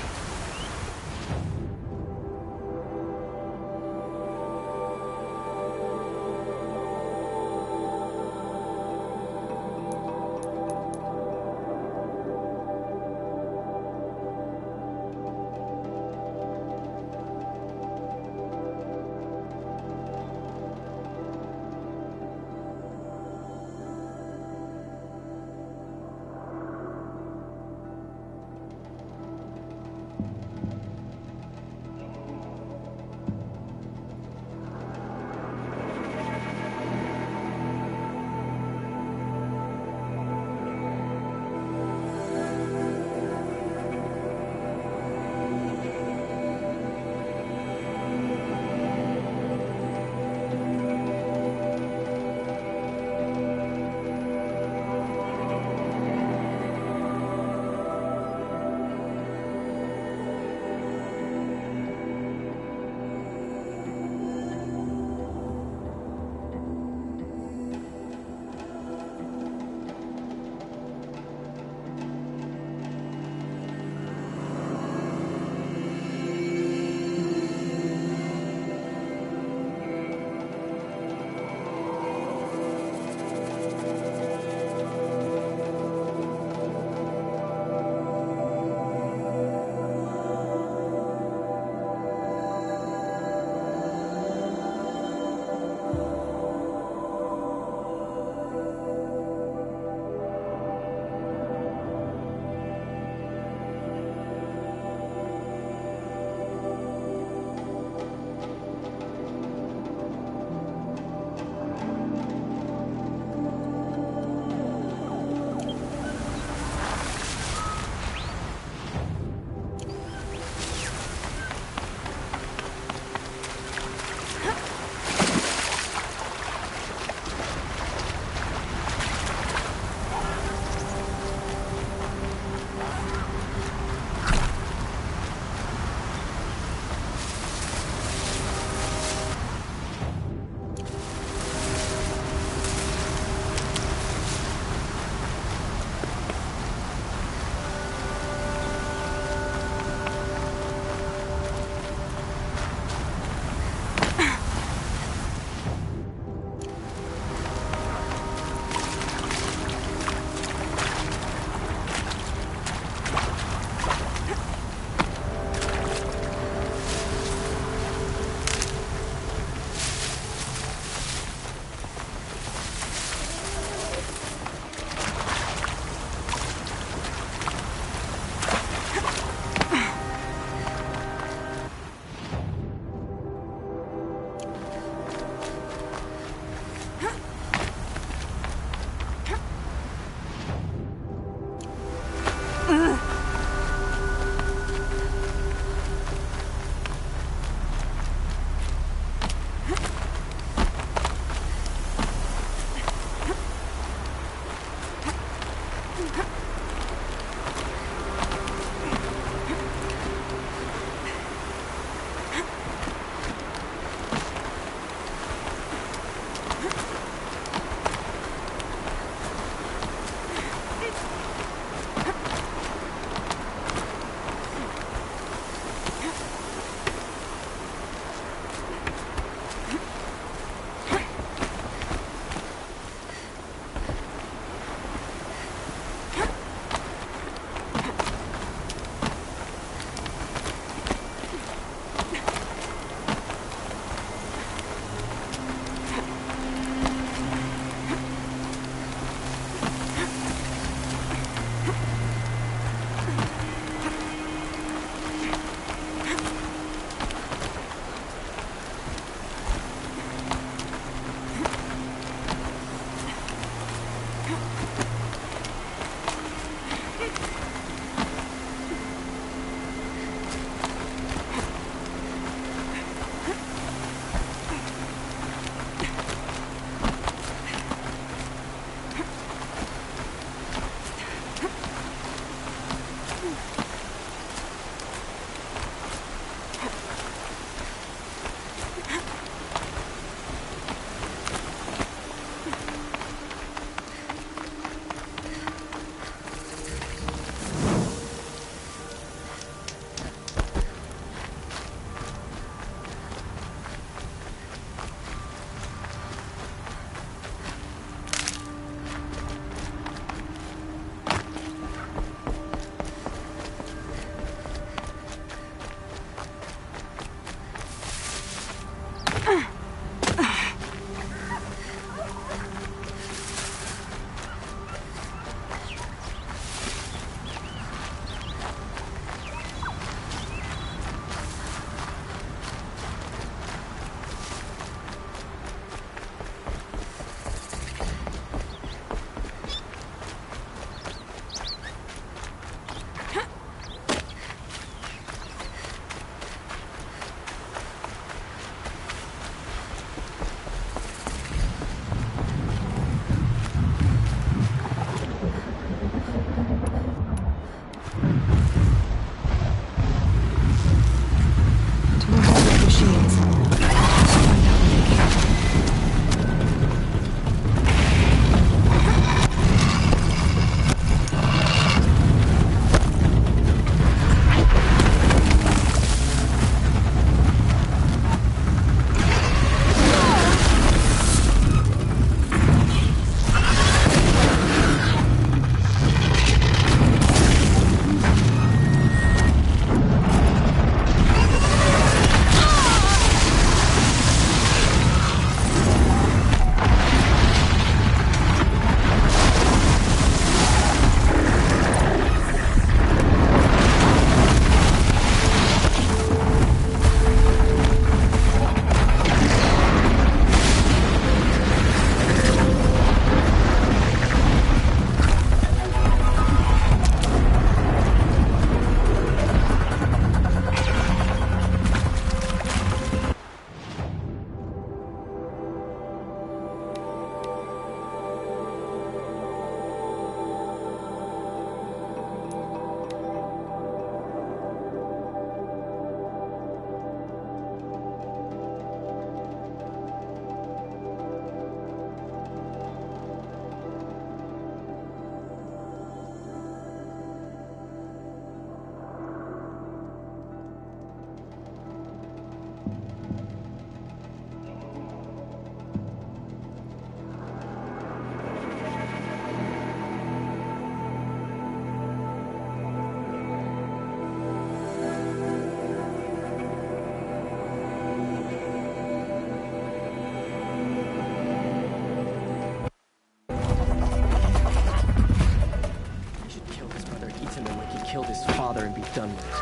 killed his father and be done with it.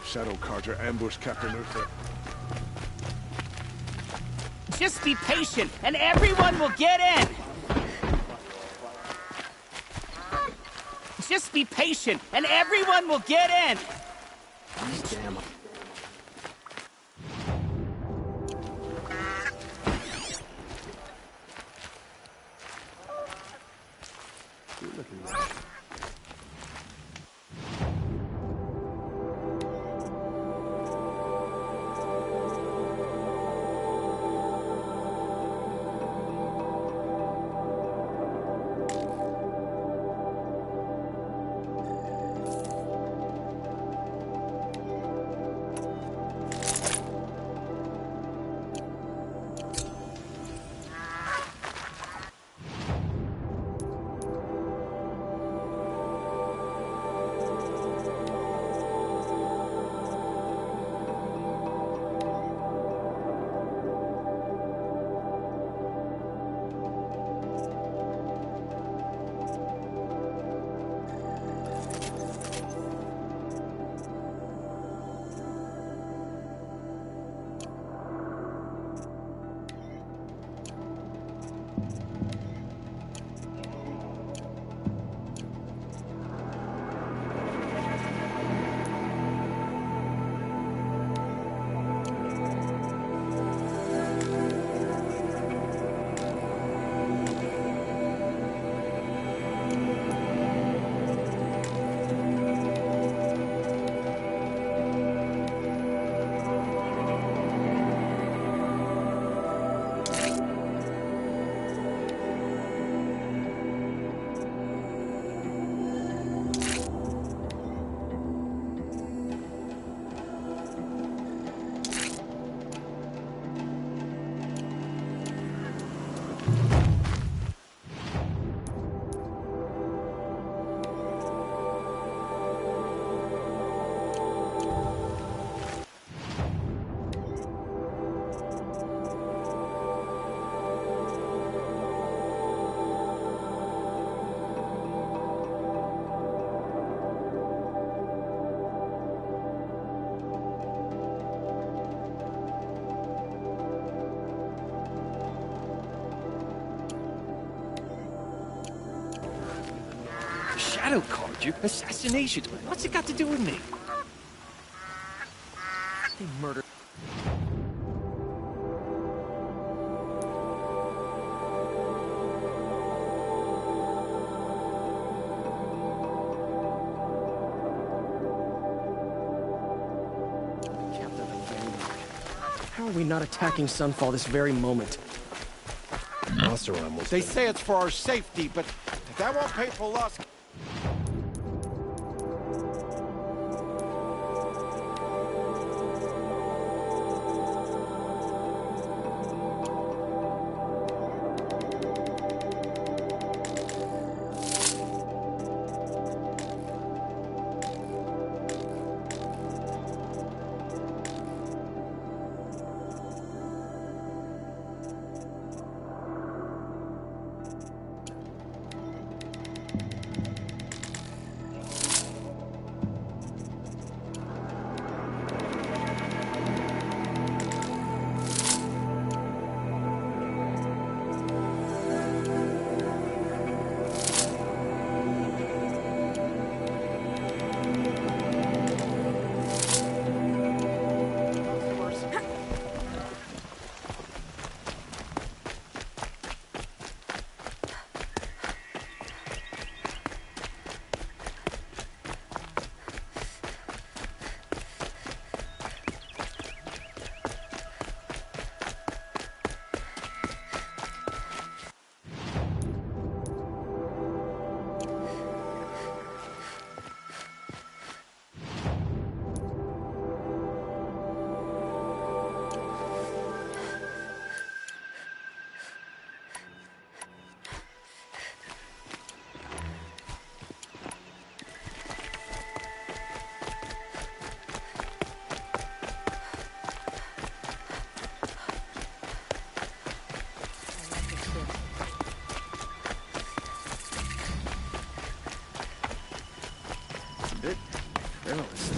Shadow Carter ambushed Captain Uther. Just be patient, and everyone will get in! Just be patient, and everyone will get in! Damn. Shadow card you? Assassination? What's it got to do with me? They murdered... How are we not attacking Sunfall this very moment? They say it's for our safety, but that won't pay for loss. bit perilous.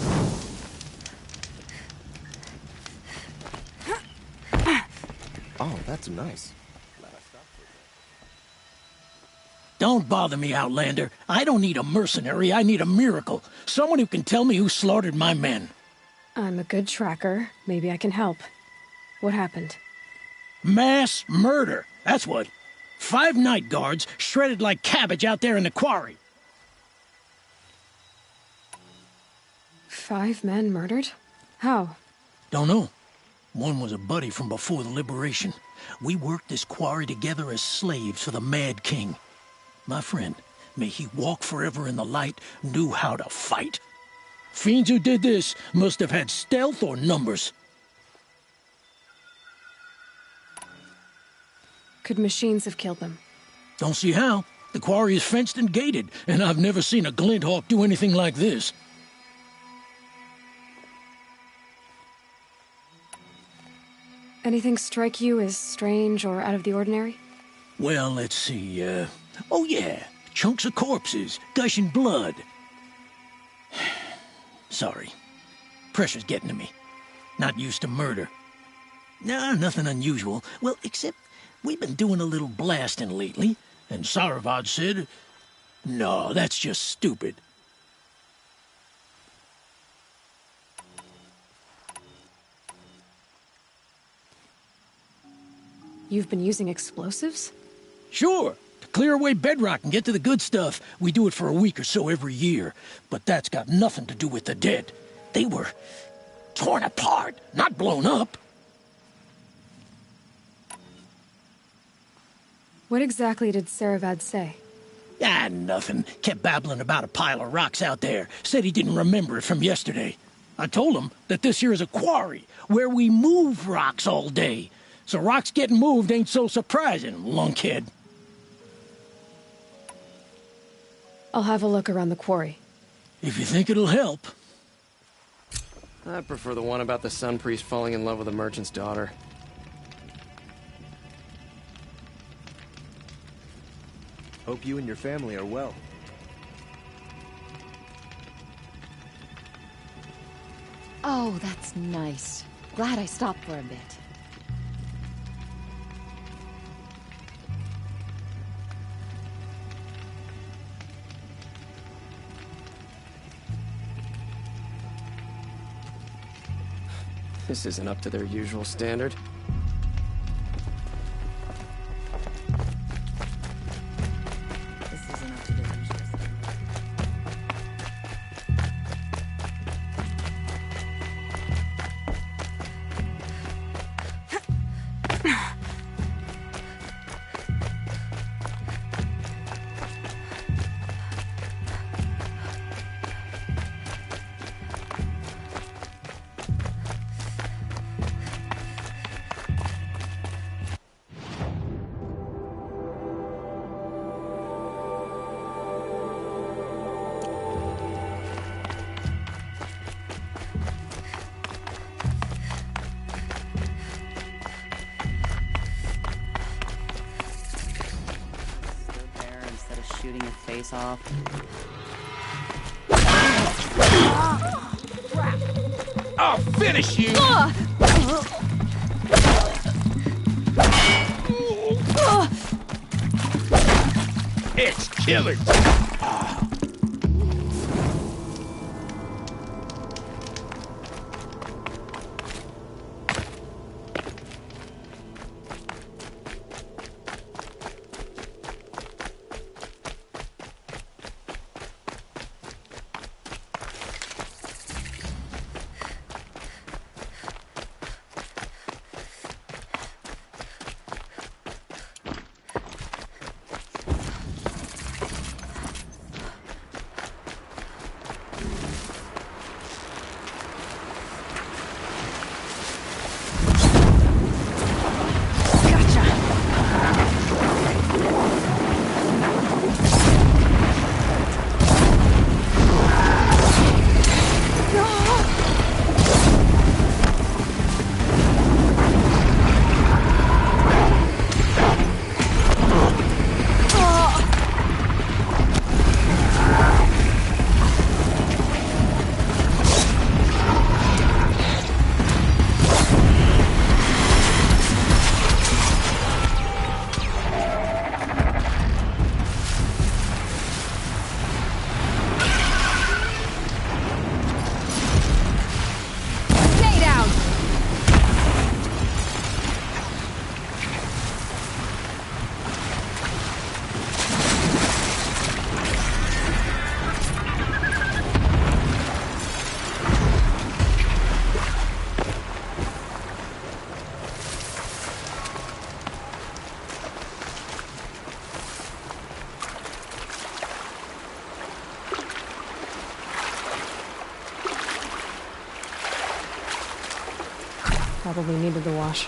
Oh, that's nice. Don't bother me, Outlander. I don't need a mercenary, I need a miracle. Someone who can tell me who slaughtered my men. I'm a good tracker. Maybe I can help. What happened? Mass murder, that's what. 5 night guards shredded like cabbage out there in the quarry. 5 men murdered? How? Don't know. One was a buddy from before the liberation. We worked this quarry together as slaves for the Mad King. My friend, may he walk forever in the light, knew how to fight. Fiends who did this must have had stealth or numbers. Could machines have killed them? Don't see how. The quarry is fenced and gated, and I've never seen a Glinthawk do anything like this. Anything strike you as strange or out of the ordinary? Well, let's see, oh yeah, chunks of corpses, gushing blood. Sorry. Pressure's getting to me. Not used to murder. Nah, nothing unusual. Well, except we've been doing a little blasting lately, and Saravad said, no, that's just stupid. You've been using explosives? Sure. To clear away bedrock and get to the good stuff, we do it for a week or so every year. But that's got nothing to do with the dead. They were torn apart, not blown up. What exactly did Saravad say? Ah, nothing. Kept babbling about a pile of rocks out there. Said he didn't remember it from yesterday. I told him that this here is a quarry, where we move rocks all day. So rocks getting moved ain't so surprising, lunkhead. I'll have a look around the quarry. If you think it'll help. I prefer the one about the sun priest falling in love with a merchant's daughter. Hope you and your family are well. Oh, that's nice. Glad I stopped for a bit. This isn't up to their usual standard. This isn't up to their usual standard. Shooting your face off. I'll finish you! It's killer! Probably needed the wash.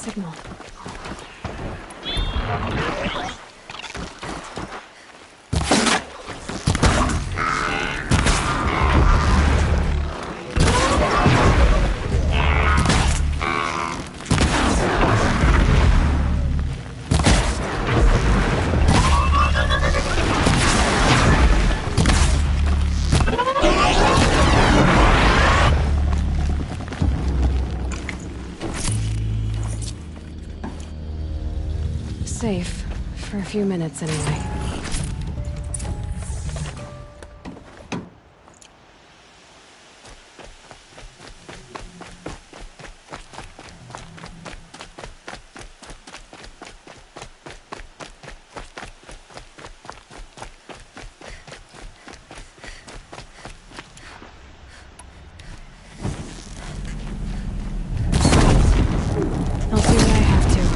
signal. Safe. For a few minutes, anyway. I'll do what I have to.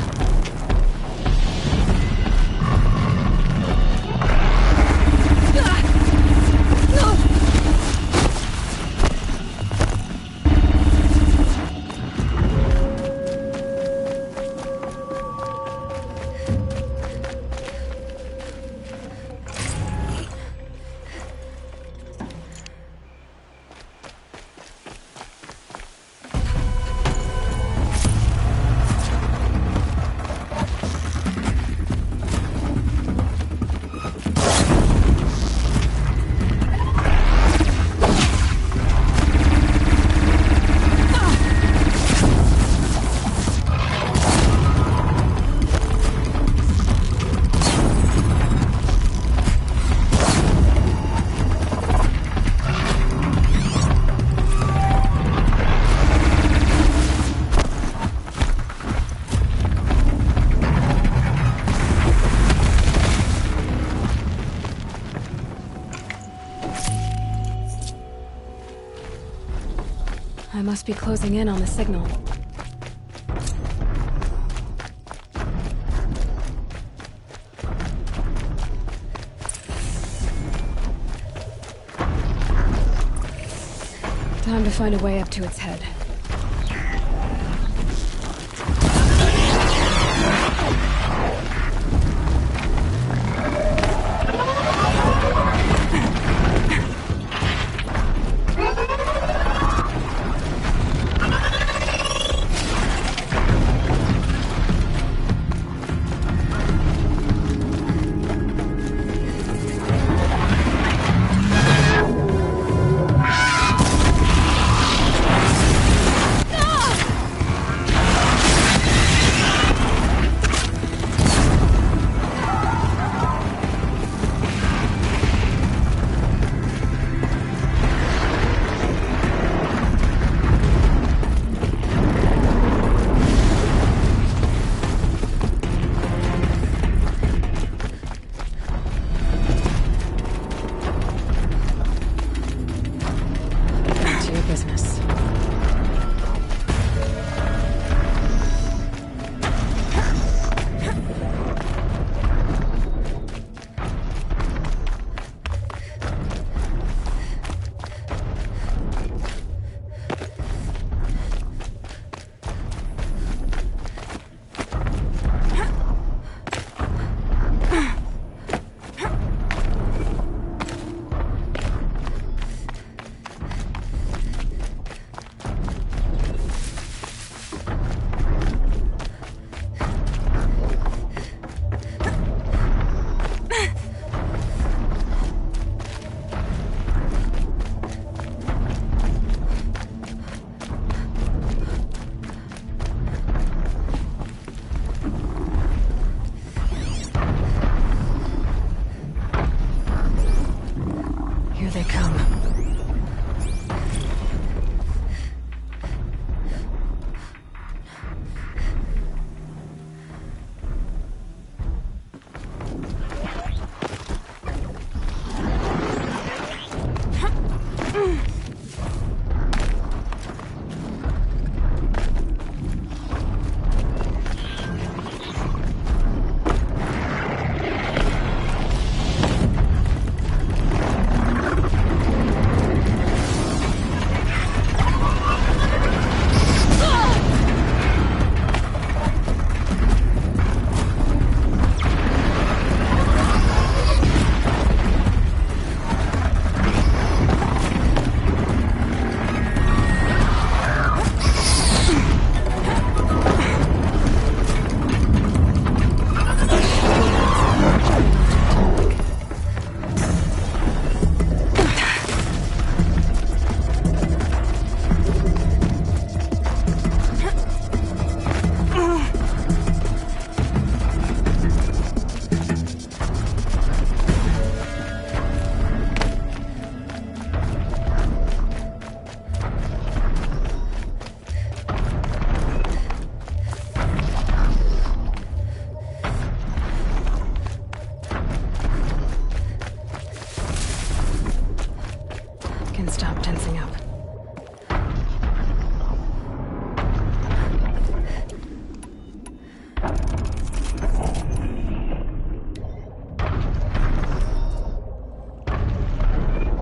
I must be closing in on the signal. Time to find a way up to its head. They come. can stop tensing up.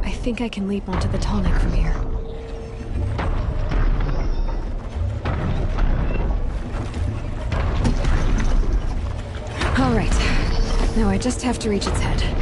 I think I can leap onto the tall neck from here. All right. Now I just have to reach its head.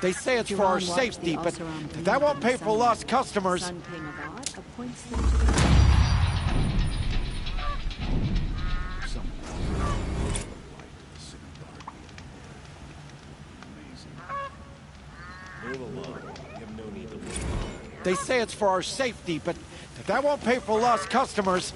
They say it's for our safety, but that won't pay for lost customers. They say it's for our safety, but that won't pay for lost customers.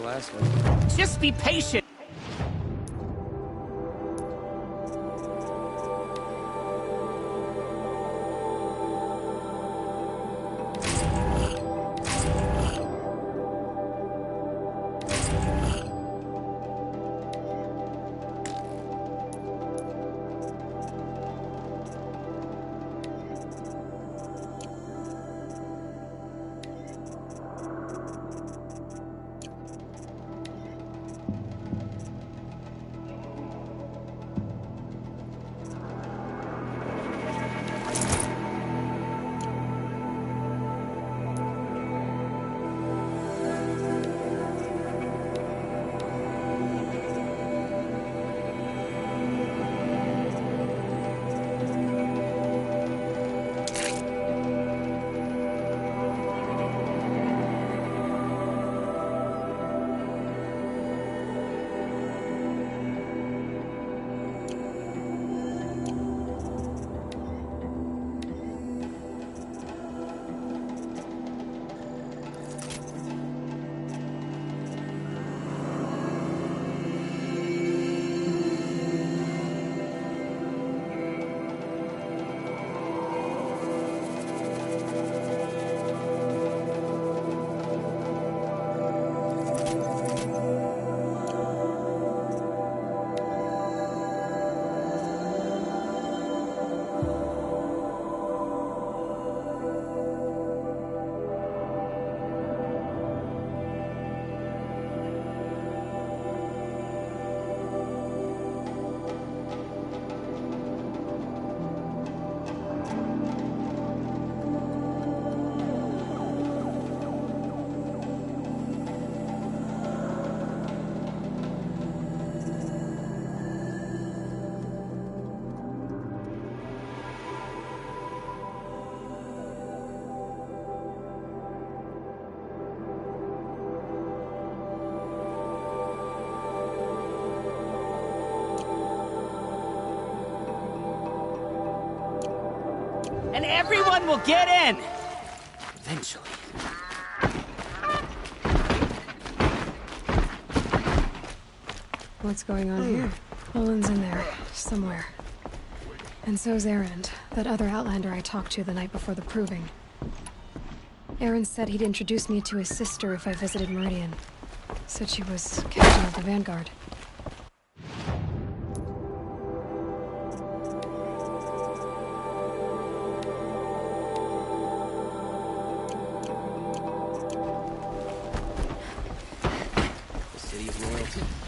last one. Just be patient. And everyone will get in! Eventually. What's going on here? Olin's in there, somewhere. And so's Erend, that other Outlander I talked to the night before the proving. Erend said he'd introduce me to his sister if I visited Meridian. Said she was captain of the Vanguard.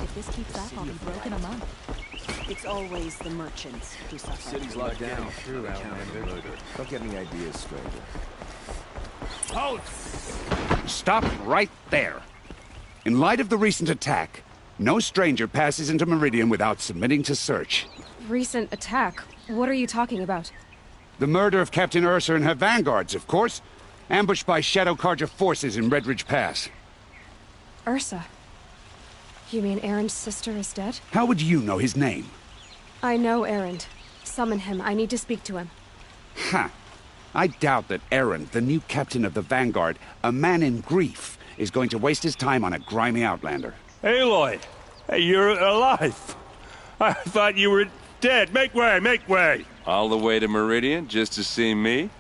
If this keeps up, I'll be broke in a month. It's always the merchants who suffer. City's locked down. True, Outlander. Don't get any ideas, stranger. Halt! Stop right there. In light of the recent attack, no stranger passes into Meridian without submitting to search. Recent attack? What are you talking about? The murder of Captain Ursa and her vanguards, of course. Ambushed by Shadow Carja forces in Redridge Pass. Ursa? You mean Erend's sister is dead? How would you know his name? I know Erend. Summon him. I need to speak to him. Ha! I doubt that Erend, the new captain of the Vanguard, a man in grief, is going to waste his time on a grimy Outlander. Aloy! Hey, you're alive! I thought you were dead. Make way, make way! All the way to Meridian just to see me?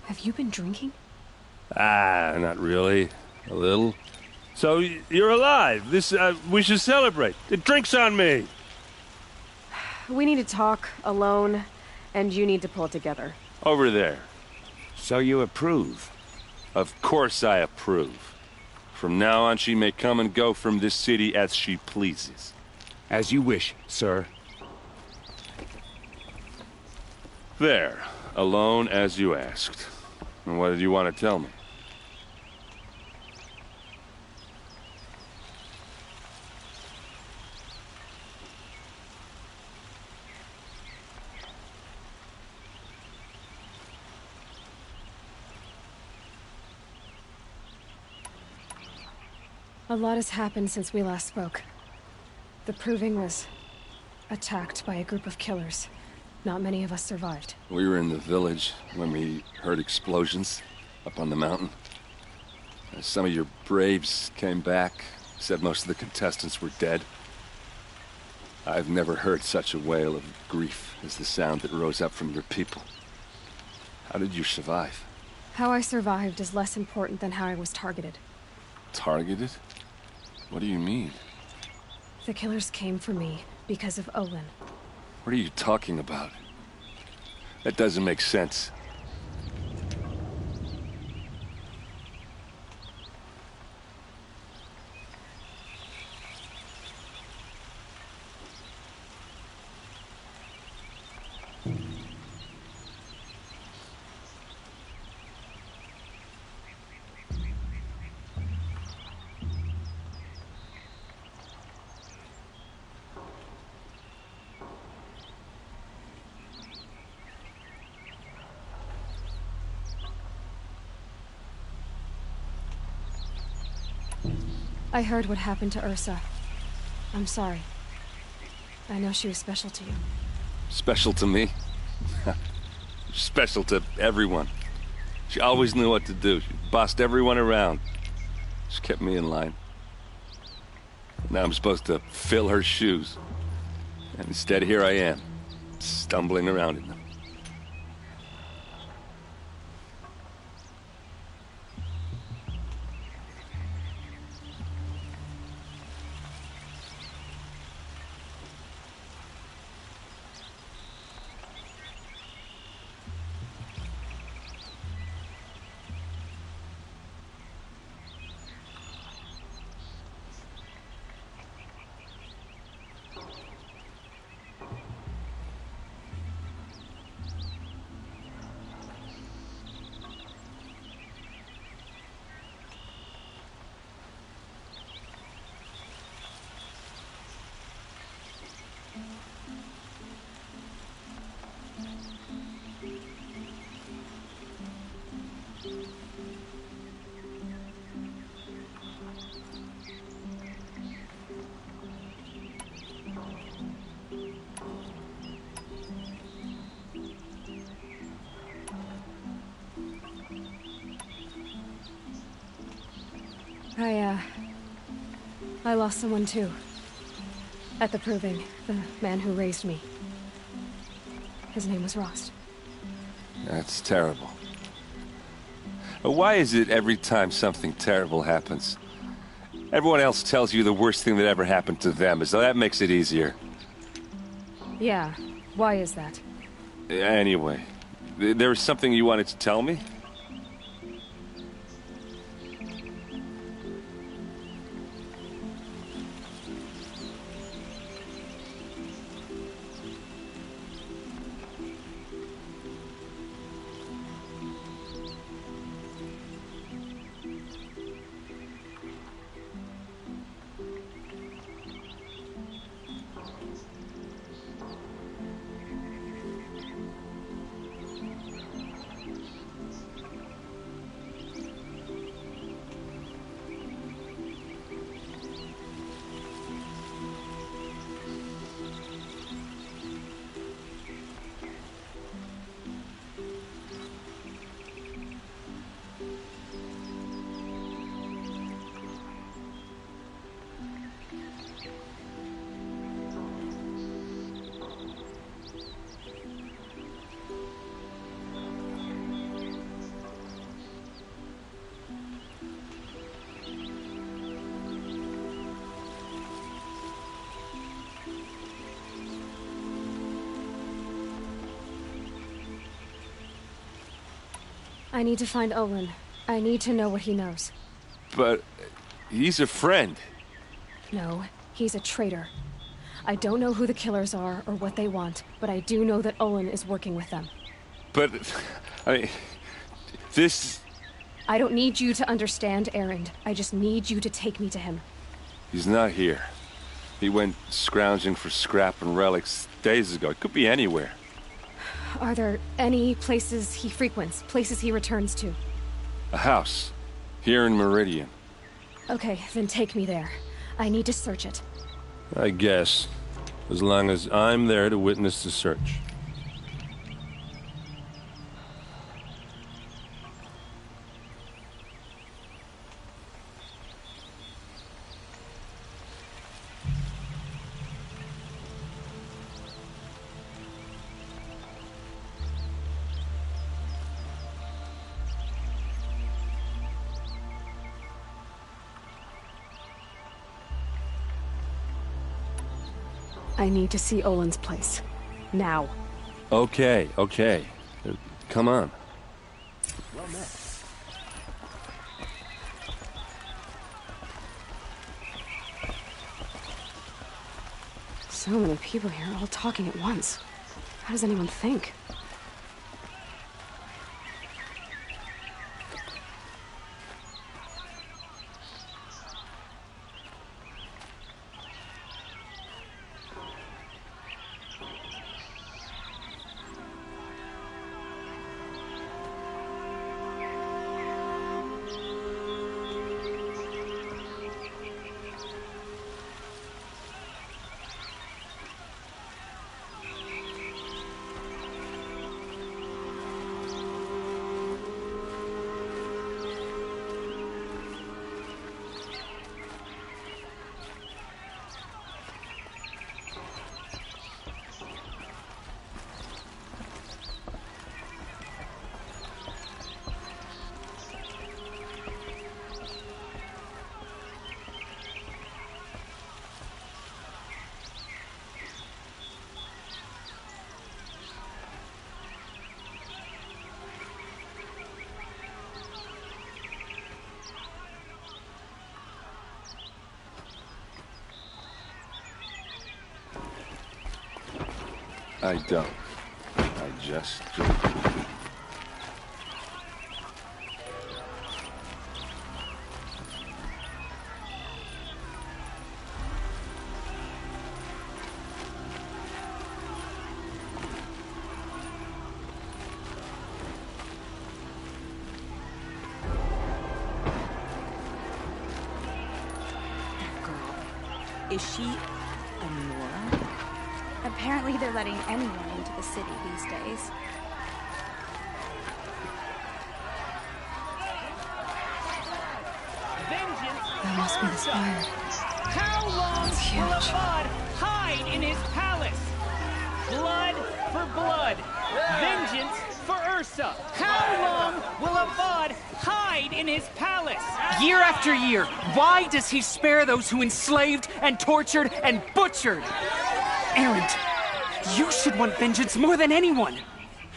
Have you been drinking? Not really. A little. So, you're alive. We should celebrate. The drink's on me. We need to talk, alone, and you need to pull it together. Over there. So you approve? Of course I approve. From now on, she may come and go from this city as she pleases. As you wish, sir. There. Alone as you asked. And what did you want to tell me? A lot has happened since we last spoke. The Proving was attacked by a group of killers. Not many of us survived. We were in the village when we heard explosions up on the mountain. Some of your braves came back, Said most of the contestants were dead. I've never heard such a wail of grief as the sound that rose up from your people. How did you survive? How I survived is less important than how I was targeted. Targeted? What do you mean? The killers came for me because of Olin. What are you talking about? That doesn't make sense. I heard what happened to Ursa. I'm sorry. I know she was special to you. Special to me? Special to everyone. She always knew what to do. She bossed everyone around. She kept me in line. Now I'm supposed to fill her shoes. And instead, here I am, stumbling around in them. I lost someone too. At the proving, the man who raised me. His name was Rost. That's terrible. But why is it every time something terrible happens, everyone else tells you the worst thing that ever happened to them, as though that makes it easier? Yeah, why is that? Anyway, there was something you wanted to tell me? I need to find Olin. I need to know what he knows. But he's a friend. No, he's a traitor. I don't know who the killers are or what they want, but I do know that Olin is working with them. But, I mean, this... I don't need you to understand, Erend. I just need you to take me to him. He's not here. He went scrounging for scrap and relics days ago. It could be anywhere. Are there any places he frequents, places he returns to? A house. Here in Meridian. Okay, then take me there. I need to search it. I guess. As long as I'm there to witness the search. I need to see Olin's place. Now. Okay, okay. Come on. Well met. So many people here, all talking at once. How does anyone think? I don't. I just do. Is she a Nora? Apparently they're letting anyone into the city these days. That must be the spire. How long That's will huge. Abad hide in his palace? Blood for blood. Vengeance for Ursa. How long will Abad hide in his palace? Year after year, why does he spare those who enslaved and tortured and butchered? Erend, you should want vengeance more than anyone.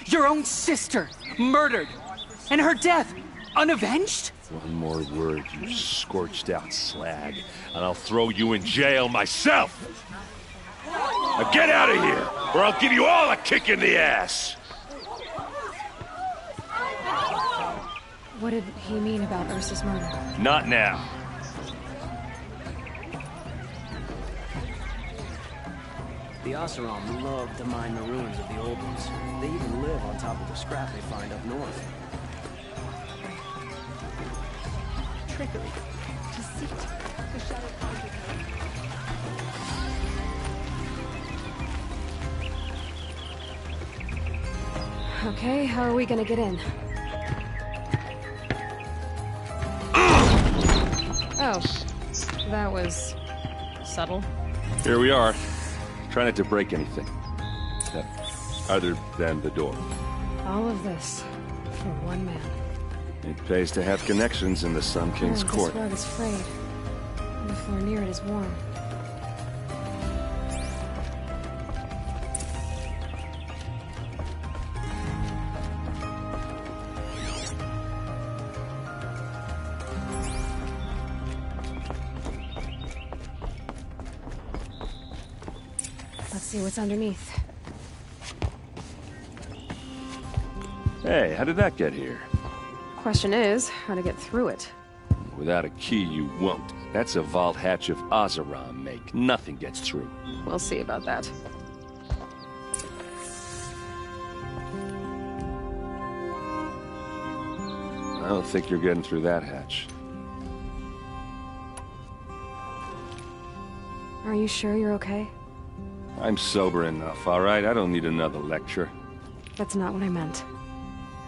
Your own sister, murdered. And her death, unavenged? One more word, you scorched out slag, and I'll throw you in jail myself! Now get out of here, or I'll give you all a kick in the ass! What did he mean about Ursa's murder? Not now. The Oseram love to mine the ruins of the old ones. They even live on top of the scrap they find up north. Trickery. Deceit. The shadow conjured Okay, how are we gonna get in? Oh, that was subtle. Here we are. Try not to break anything. Other than the door. All of this for one man. It pays to have connections in the Sun King's court. This rug is frayed, and the floor near it is warm. Let's see what's underneath. Hey, how did that get here? Question is, how to get through it. Without a key, you won't. That's a vault hatch of Oseram make. Nothing gets through. We'll see about that. I don't think you're getting through that hatch. Are you sure you're okay? I'm sober enough, all right? I don't need another lecture. That's not what I meant.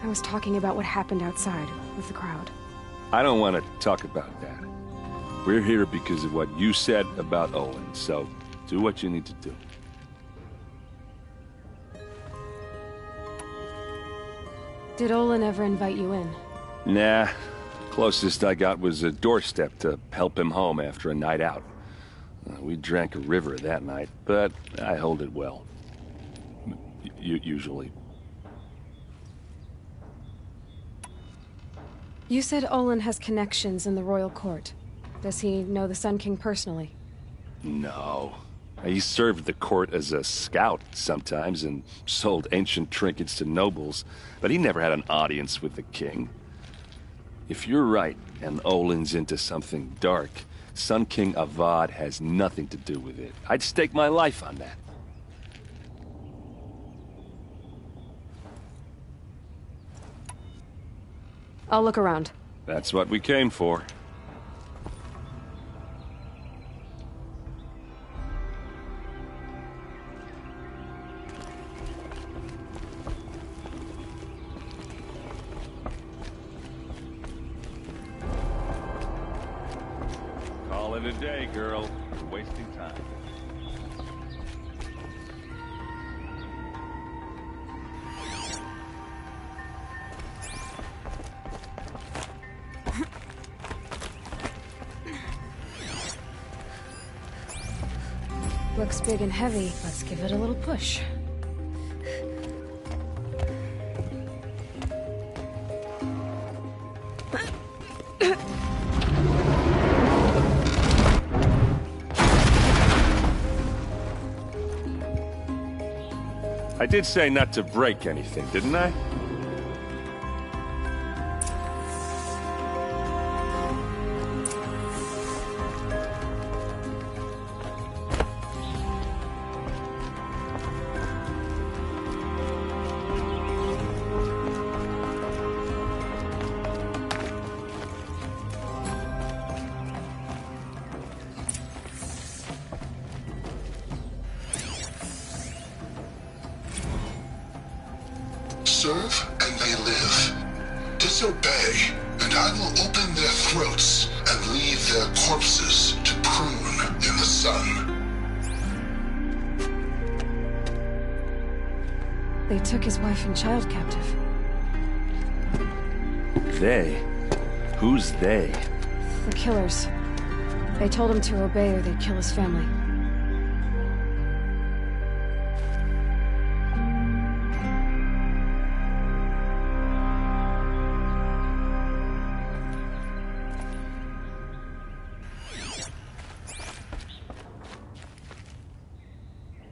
I was talking about what happened outside with the crowd. I don't want to talk about that. We're here because of what you said about Owen, so do what you need to do. Did Olin ever invite you in? Nah. Closest I got was a doorstep to help him home after a night out. We drank a river that night, but I hold it well. Usually. You said Olin has connections in the royal court. Does he know the Sun King personally? No. He served the court as a scout sometimes and sold ancient trinkets to nobles, but he never had an audience with the king. If you're right, and Olin's into something dark, Sun King Avad has nothing to do with it. I'd stake my life on that. I'll look around. That's what we came for. Call it a day, girl. You're wasting time. Looks big and heavy. Let's give it a little push. I did say not to break anything, didn't I? Serve and they live. Disobey, and I will open their throats and leave their corpses to prune in the sun. They took his wife and child captive. They? Who's they? The killers. They told him to obey or they'd kill his family.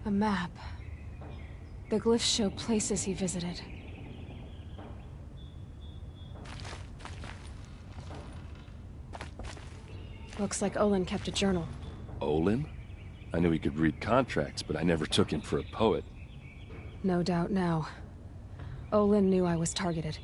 A map. The glyphs show places he visited. Looks like Olin kept a journal. Olin? I knew he could read contracts, but I never took him for a poet. No doubt now. Olin knew I was targeted.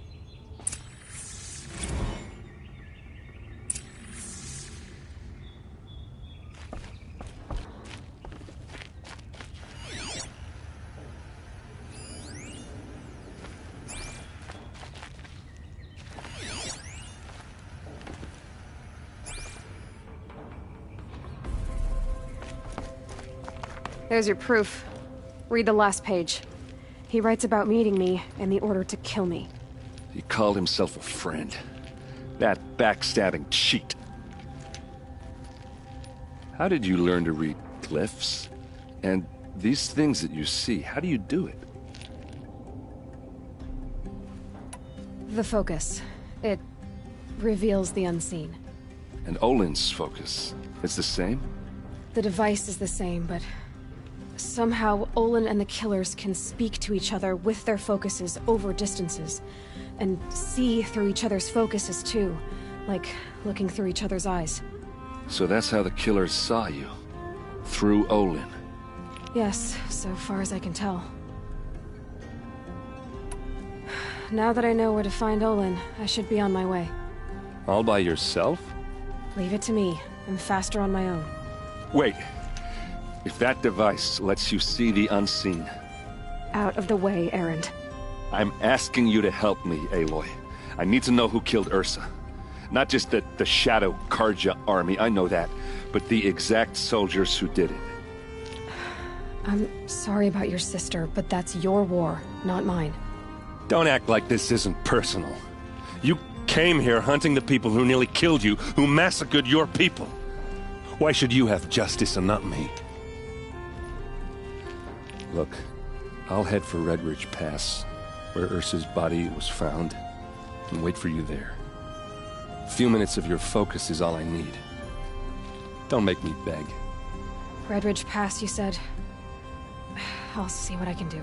There's your proof. Read the last page. He writes about meeting me and the order to kill me. He called himself a friend. That backstabbing cheat. How did you learn to read glyphs? And these things that you see, how do you do it? The focus. It reveals the unseen. And Olin's focus, it's the same? The device is the same, but somehow Olin and the killers can speak to each other with their focuses over distances, and see through each other's focuses too, like looking through each other's eyes. So that's how the killers saw you? Through Olin? Yes, so far as I can tell. Now that I know where to find Olin, I should be on my way. All by yourself? Leave it to me. I'm faster on my own. Wait. If that device lets you see the unseen... Out of the way, Erend. I'm asking you to help me, Aloy. I need to know who killed Ursa. Not just the Shadow Karja army, I know that, but the exact soldiers who did it. I'm sorry about your sister, but that's your war, not mine. Don't act like this isn't personal. You came here hunting the people who nearly killed you, who massacred your people. Why should you have justice and not me? Look, I'll head for Red Ridge Pass, where Ursa's body was found, and wait for you there. A few minutes of your focus is all I need. Don't make me beg. Red Ridge Pass, you said. I'll see what I can do.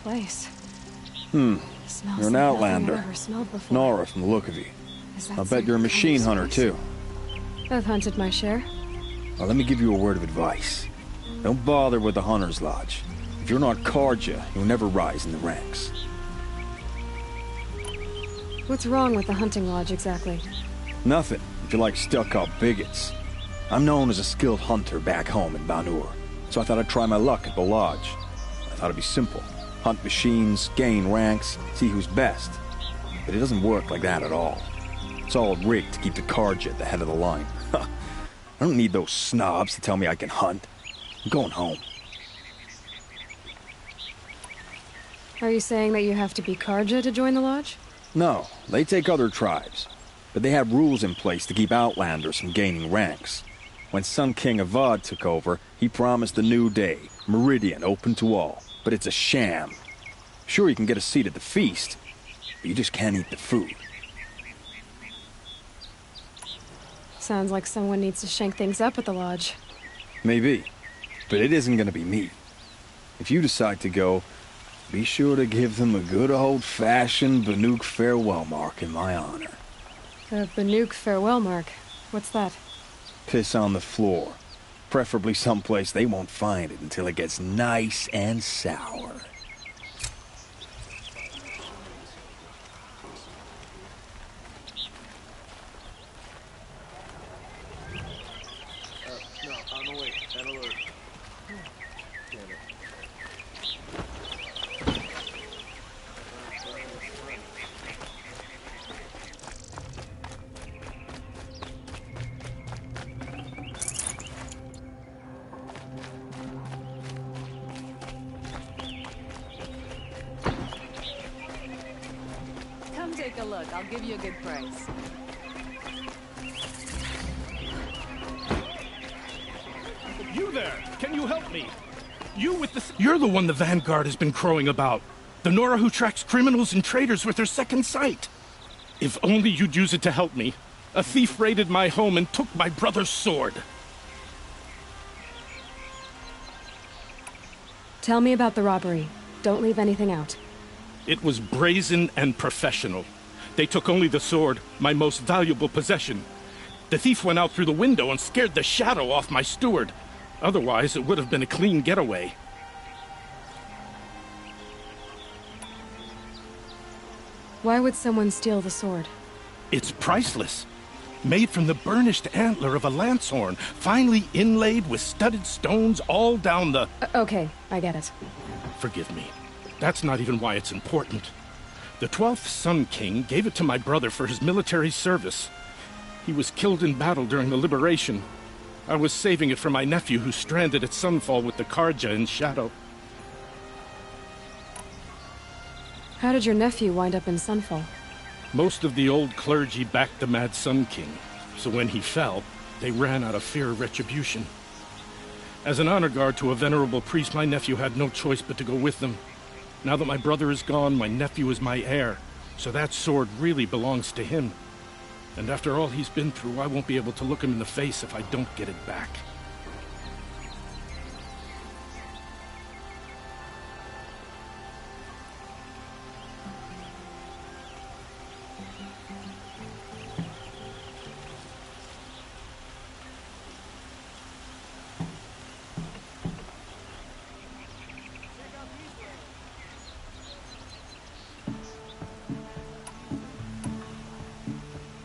Place. Smells You're an like outlander. nothing I've ever smelled before. Nora from the look of you. Is that I bet you're a machine hunter, too. I've hunted my share. Well, let me give you a word of advice. Don't bother with the Hunter's Lodge. If you're not Karja, you'll never rise in the ranks. What's wrong with the hunting lodge, exactly? Nothing, if you like stuck-up bigots. I'm known as a skilled hunter back home in Banur, so I thought I'd try my luck at the lodge. I thought it'd be simple. Hunt machines, gain ranks, see who's best. But it doesn't work like that at all. It's all rigged to keep the Karja at the head of the line. I don't need those snobs to tell me I can hunt. I'm going home. Are you saying that you have to be Karja to join the lodge? No, they take other tribes. But they have rules in place to keep outlanders from gaining ranks. When Sun King Avad took over, he promised a new day, Meridian open to all. But it's a sham. Sure, you can get a seat at the feast, but you just can't eat the food. Sounds like someone needs to shake things up at the lodge. Maybe, but it isn't gonna be me. If you decide to go, be sure to give them a good old-fashioned Banuk farewell mark in my honor. The Banuk farewell mark. What's that? Piss on the floor. Preferably someplace they won't find it until it gets nice and sour. No, on the way. An alert. Damn it. Come take a look. I'll give you a good price. You there! Can you help me? You with the... You're the one the Vanguard has been crowing about. The Nora who tracks criminals and traitors with her second sight. If only you'd use it to help me. A thief raided my home and took my brother's sword. Tell me about the robbery. Don't leave anything out. It was brazen and professional. They took only the sword, my most valuable possession. The thief went out through the window and scared the shadow off my steward. Otherwise, it would have been a clean getaway. Why would someone steal the sword? It's priceless. Made from the burnished antler of a lancehorn, finely inlaid with studded stones all down the... Okay, I get it. Forgive me. That's not even why it's important. The 12th Sun King gave it to my brother for his military service. He was killed in battle during the liberation. I was saving it for my nephew who's stranded at Sunfall with the Karja in Shadow. How did your nephew wind up in Sunfall? Most of the old clergy backed the Mad Sun King, so when he fell, they ran out of fear of retribution. As an honor guard to a venerable priest, my nephew had no choice but to go with them. Now that my brother is gone, my nephew is my heir, so that sword really belongs to him. And after all he's been through, I won't be able to look him in the face if I don't get it back.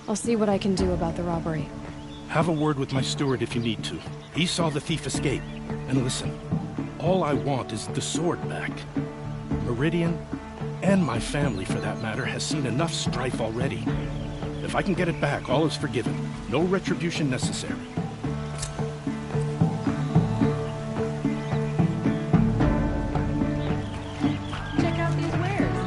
I'll see what I can do about the robbery. Have a word with my steward if you need to. He saw the thief escape. And listen, all I want is the sword back. Meridian, and my family for that matter, has seen enough strife already. If I can get it back, all is forgiven. No retribution necessary. Check out these wares.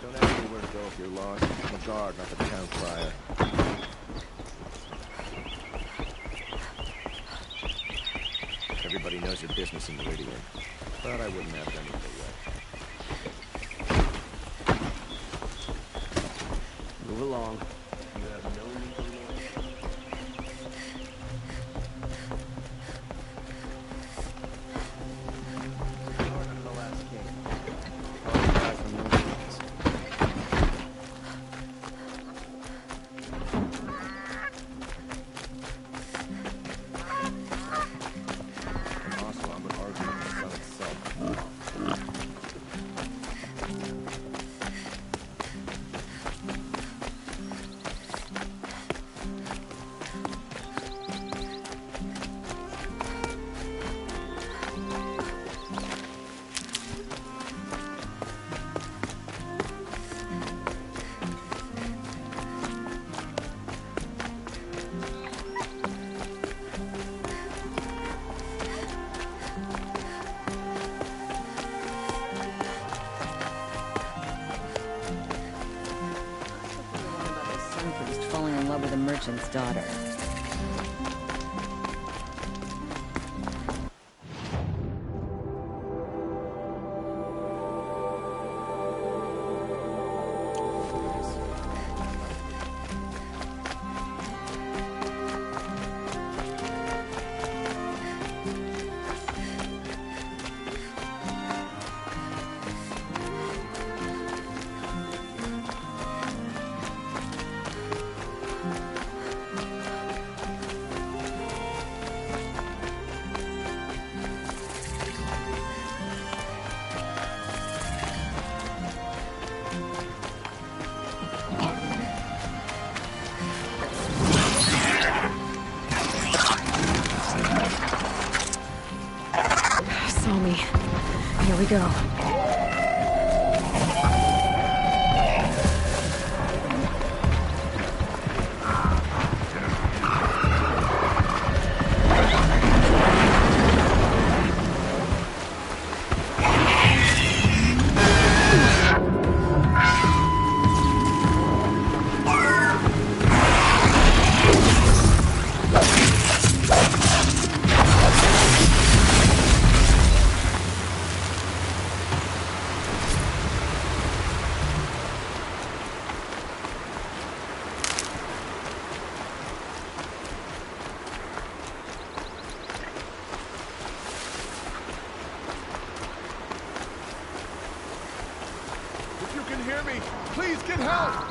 Don't ask me where to go if you're lost. I'm a guard, not the town crier. Everybody knows your business in Meridian. But I wouldn't have done it the way. Move along. You have no need to worry. Falling in love with a merchant's daughter. Saw me. Here we go. If you can hear me, please get help!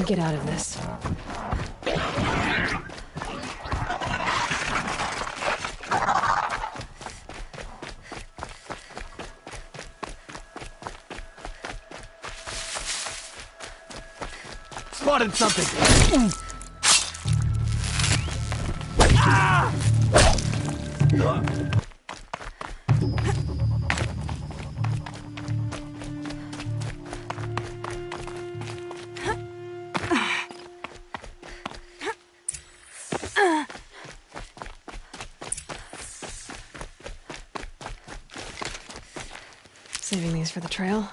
get out of this. Spotted something! Saving these for the trail.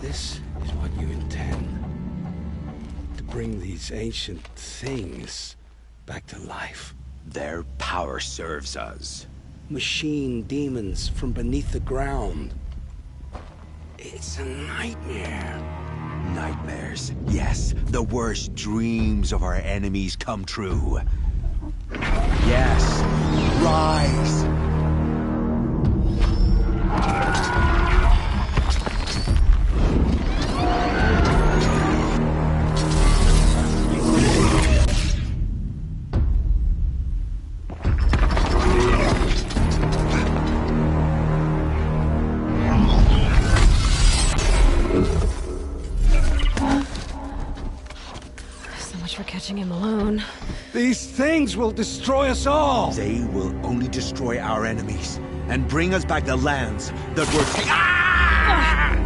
This is what you intend. To bring these ancient things back to life. Their power serves us. Machine demons from beneath the ground. It's a nightmare. Nightmares. Yes, the worst dreams of our enemies come true. Yes, rise! Catching him alone. These things will destroy us all! They will only destroy our enemies and bring us back the lands that were taken. Ah!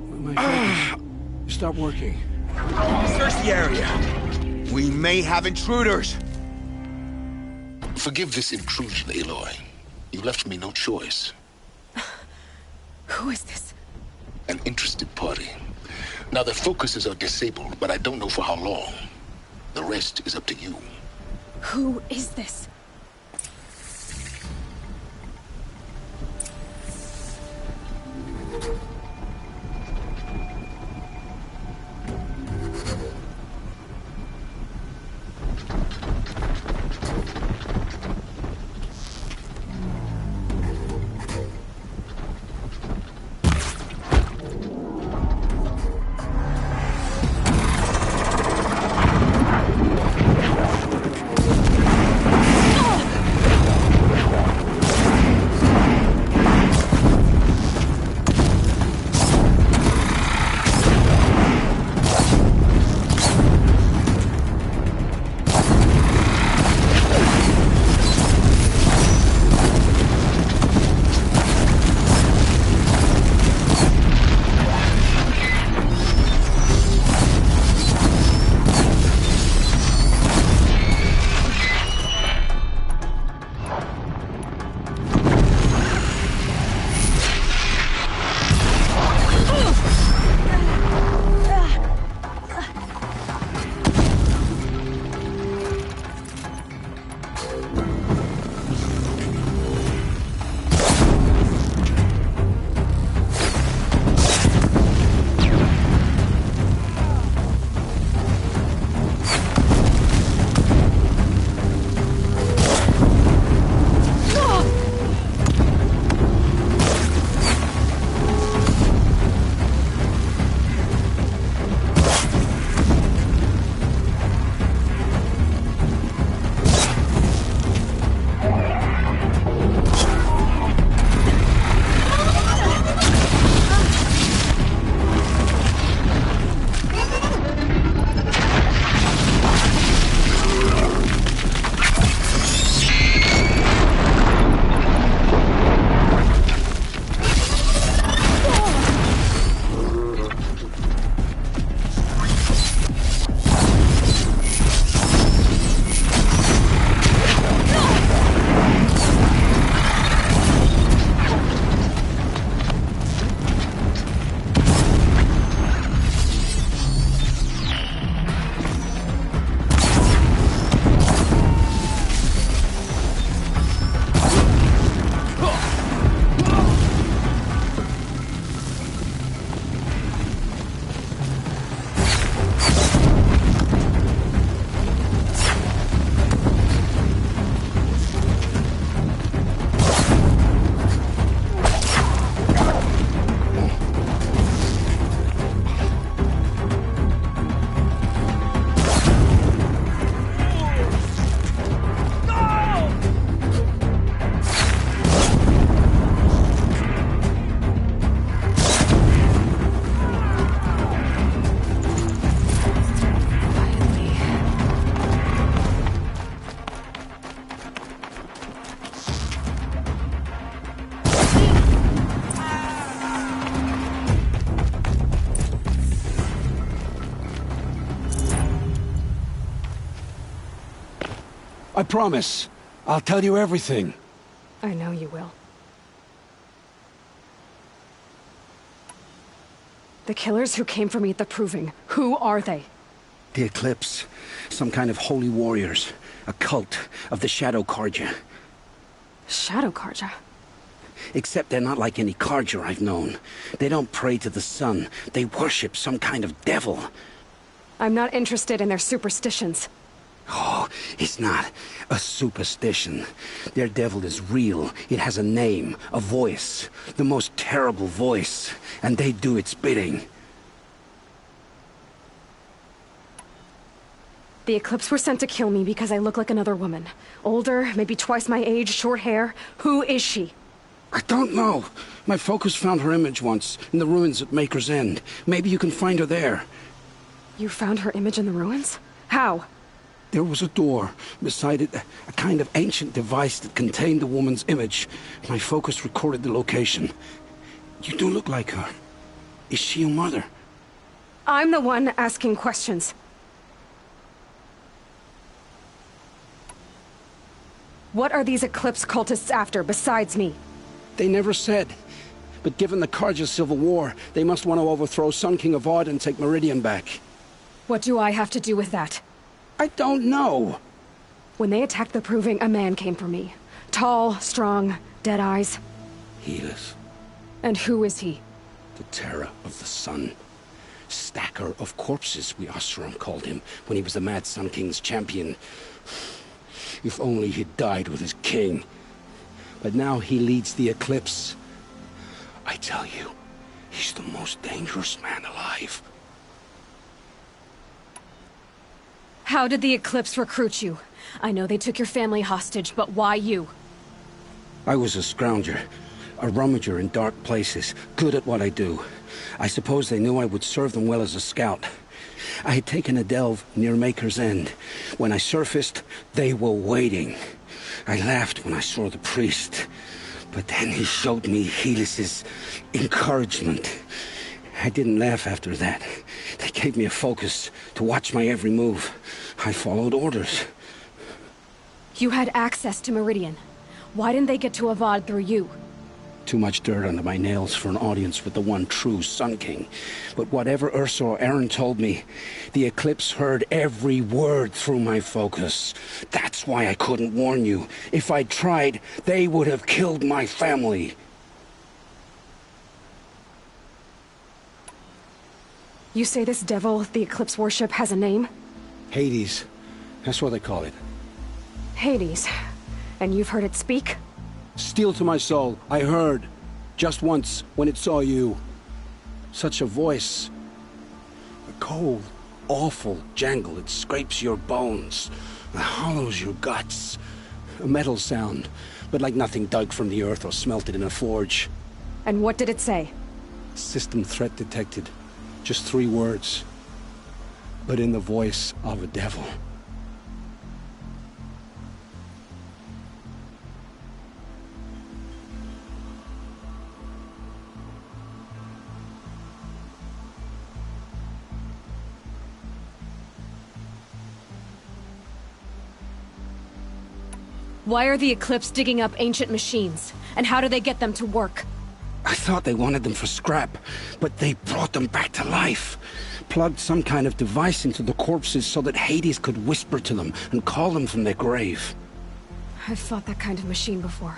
My focus. Stop working. Search the area. We may have intruders. Forgive this intrusion, Aloy. You left me no choice. Who is this? An interested party. Now their focuses are disabled, but I don't know for how long. The rest is up to you. Who is this? I promise. I'll tell you everything. I know you will. The killers who came for me at the Proving, who are they? The Eclipse. Some kind of holy warriors. A cult of the Shadow Carja. Shadow Carja? Except they're not like any Carja I've known. They don't pray to the sun. They worship some kind of devil. I'm not interested in their superstitions. Oh, it's not a superstition. Their devil is real. It has a name, a voice. The most terrible voice. And they do its bidding. The Eclipse were sent to kill me because I look like another woman. Older, maybe twice my age, short hair. Who is she? I don't know. My focus found her image once, in the ruins at Maker's End. Maybe you can find her there. You found her image in the ruins? How? There was a door. Beside it, a kind of ancient device that contained the woman's image. My focus recorded the location. You do look like her. Is she your mother? I'm the one asking questions. What are these Eclipse cultists after, besides me? They never said. But given the Carja civil war, they must want to overthrow Sun King Avad and take Meridian back. What do I have to do with that? I don't know. When they attacked the Proving, a man came for me. Tall, strong, dead eyes. Helis. And who is he? The terror of the sun. Stacker of corpses, we Oseram called him, when he was the Mad Sun King's champion. If only he'd died with his king. But now he leads the Eclipse. I tell you, he's the most dangerous man alive. How did the Eclipse recruit you? I know they took your family hostage, but why you? I was a scrounger, a rummager in dark places, good at what I do. I suppose they knew I would serve them well as a scout. I had taken a delve near Maker's End. When I surfaced, they were waiting. I laughed when I saw the priest, but then he showed me Helis's encouragement. I didn't laugh after that. They gave me a focus to watch my every move. I followed orders. You had access to Meridian. Why didn't they get to Avad through you? Too much dirt under my nails for an audience with the one true Sun King. But whatever Ursa or Aaron told me, the Eclipse heard every word through my focus. That's why I couldn't warn you. If I'd tried, they would have killed my family. You say this devil the Eclipse worship has a name? Hades. That's what they call it. Hades. And you've heard it speak? Steel to my soul, I heard. Just once, when it saw you. Such a voice. A cold, awful jangle. It scrapes your bones. It hollows your guts. A metal sound, but like nothing dug from the earth or smelted in a forge. And what did it say? System threat detected. Just 3 words. But in the voice of a devil. Why are the Eclipse digging up ancient machines? And how do they get them to work? I thought they wanted them for scrap, but they brought them back to life. Plugged some kind of device into the corpses so that Hades could whisper to them and call them from their grave. I've fought that kind of machine before.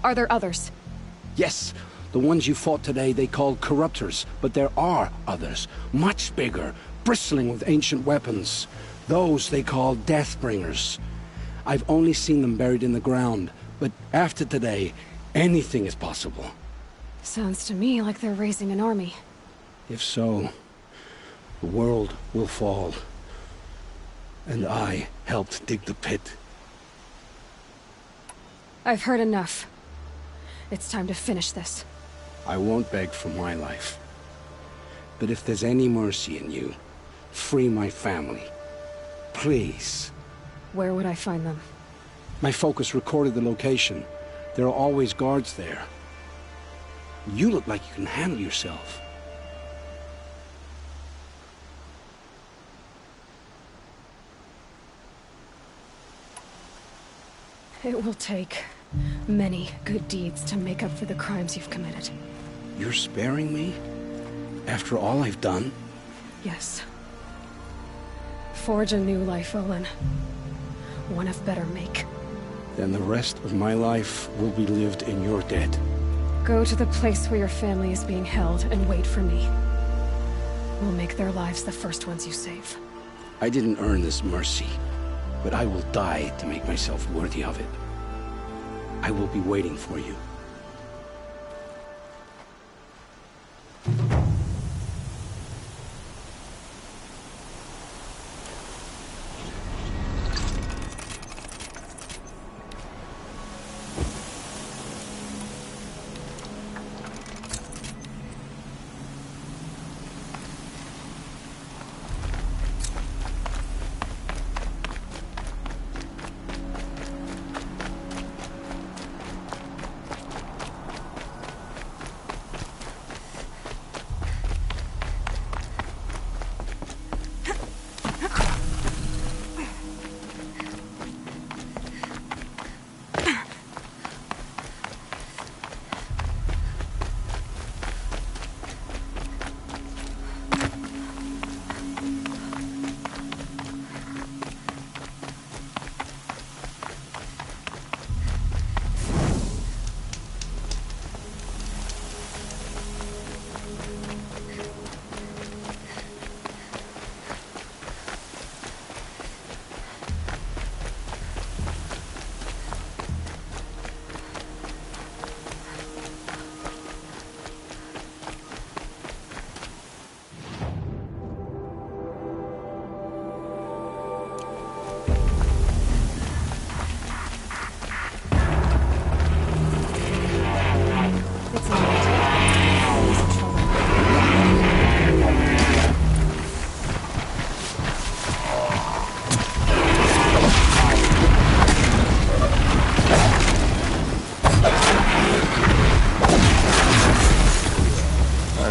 Are there others? Yes, the ones you fought today they called corruptors, but there are others, much bigger, bristling with ancient weapons. Those they call Deathbringers. I've only seen them buried in the ground, but after today, anything is possible. Sounds to me like they're raising an army. If so, the world will fall. And I helped dig the pit. I've heard enough. It's time to finish this. I won't beg for my life. But if there's any mercy in you, free my family. Please. Where would I find them? My focus recorded the location. There are always guards there. You look like you can handle yourself. It will take many good deeds to make up for the crimes you've committed. You're sparing me? After all I've done? Yes. Forge a new life, Olin. One of better make. Then the rest of my life will be lived in your debt. Go to the place where your family is being held and wait for me. We'll make their lives the first ones you save. I didn't earn this mercy, but I will die to make myself worthy of it. I will be waiting for you.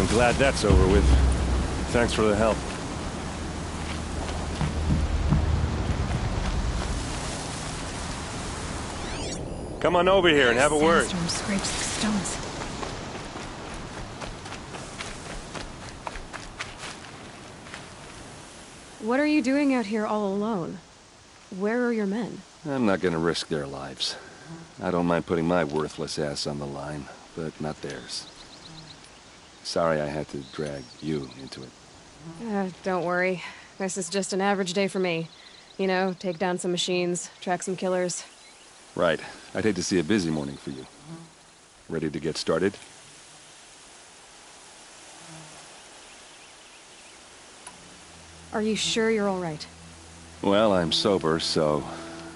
Glad that's over with. Thanks for the help. Come on over here and have a word. Sandstorm scrapes the stones. What are you doing out here all alone? Where are your men? I'm not gonna risk their lives. I don't mind putting my worthless ass on the line, but not theirs. Sorry I had to drag you into it. Don't worry. This is just an average day for me. You know, take down some machines, track some killers. Right. I'd hate to see a busy morning for you. Ready to get started? Are you sure you're all right? Well, I'm sober, so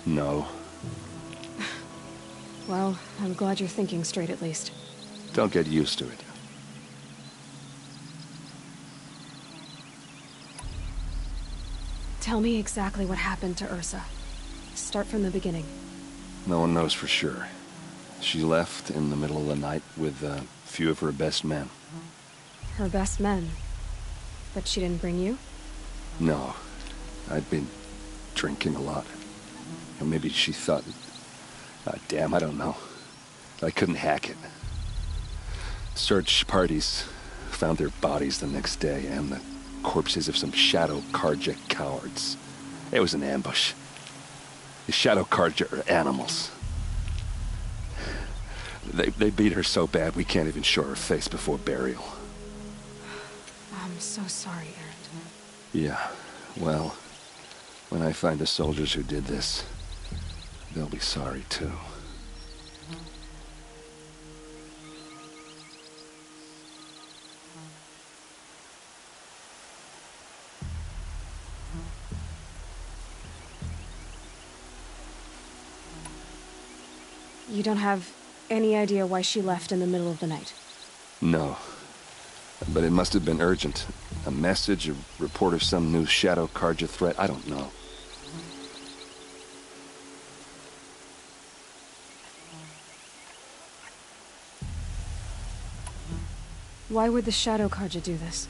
no. Well, I'm glad you're thinking straight at least. Don't get used to it. Tell me exactly what happened to Ursa. Start from the beginning. No one knows for sure. She left in the middle of the night with a few of her best men. Her best men? But she didn't bring you? No. I'd been drinking a lot. Or maybe she thought... damn, I don't know. I couldn't hack it. Search parties found their bodies the next day, and the corpses of some Shadow Karja cowards. It was an ambush. The Shadow Karja are animals. They beat her so bad we can't even show her face before burial. I'm so sorry, Erend. Yeah, well, when I find the soldiers who did this, they'll be sorry too. You don't have any idea why she left in the middle of the night? No. But it must have been urgent. A message, a report of some new Shadow Karja threat, I don't know. Why would the Shadow Karja do this?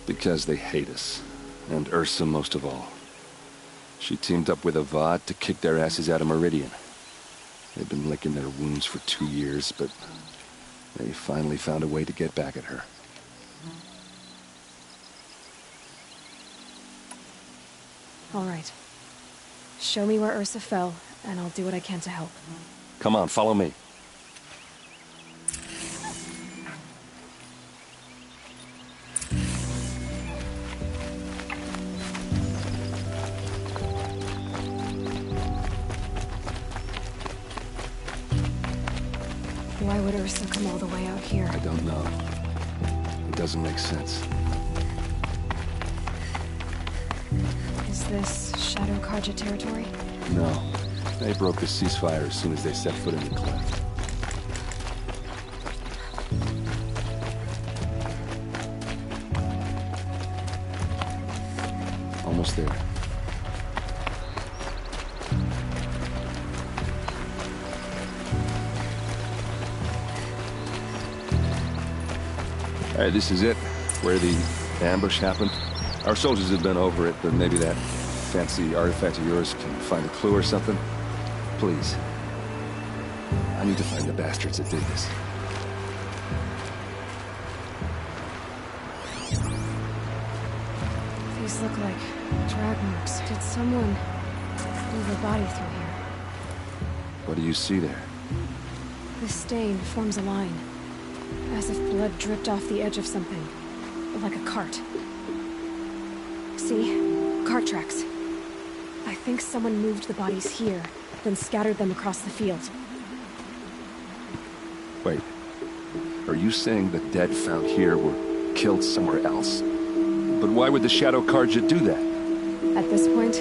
Because they hate us. And Ursa most of all. She teamed up with Avad to kick their asses out of Meridian. They've been licking their wounds for 2 years, but they finally found a way to get back at her. All right. Show me where Ursa fell, and I'll do what I can to help. Come on, follow me. Why would Ursa come all the way out here? I don't know. It doesn't make sense. Is this Shadow Karja territory? No. They broke the ceasefire as soon as they set foot in the cleft. Almost there. All right, this is it, where the ambush happened. Our soldiers have been over it, but maybe that fancy artifact of yours can find a clue or something. Please. I need to find the bastards that did this. These look like drag marks. Did someone move a body through here? What do you see there? The stain forms a line, as if blood dripped off the edge of something, like a cart. See? Cart tracks. I think someone moved the bodies here, then scattered them across the field. Wait. Are you saying the dead found here were killed somewhere else? But why would the Shadow Karja do that? At this point,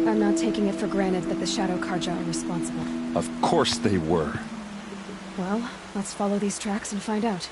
I'm not taking it for granted that the Shadow Karja are responsible. Of course they were. Well, let's follow these tracks and find out.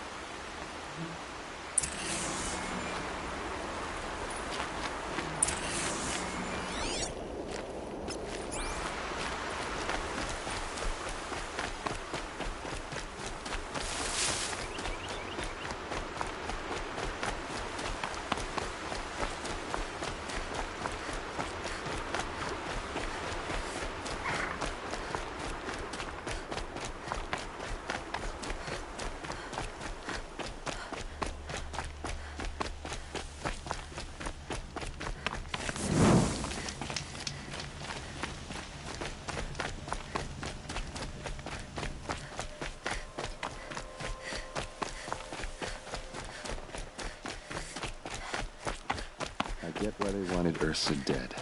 I get why they wanted Ursa dead.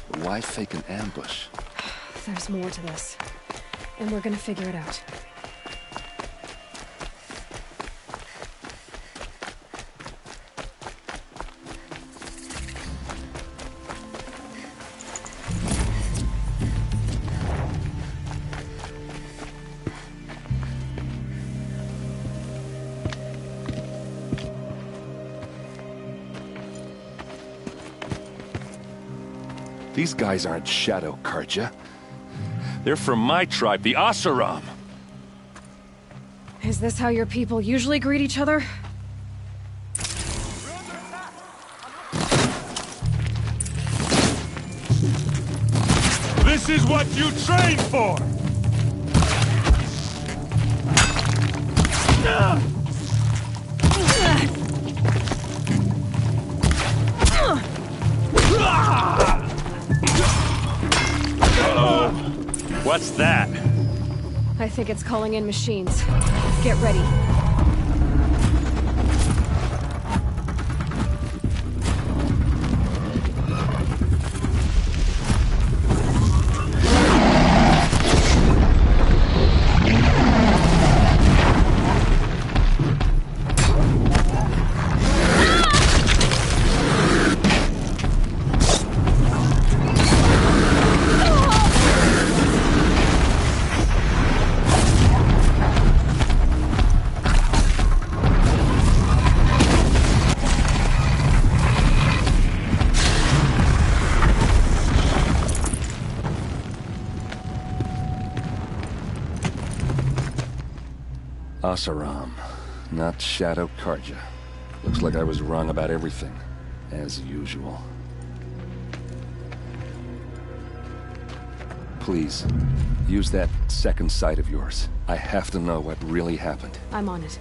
But why fake an ambush? There's more to this, and we're gonna figure it out. These guys aren't Shadow Karja. They're from my tribe, the Asaram. Is this how your people usually greet each other? This is what you trained for! What's that? I think it's calling in machines. Get ready. Asaram, not Shadow Karja. Looks like I was wrong about everything, as usual. Please, use that second sight of yours. I have to know what really happened. I'm on it.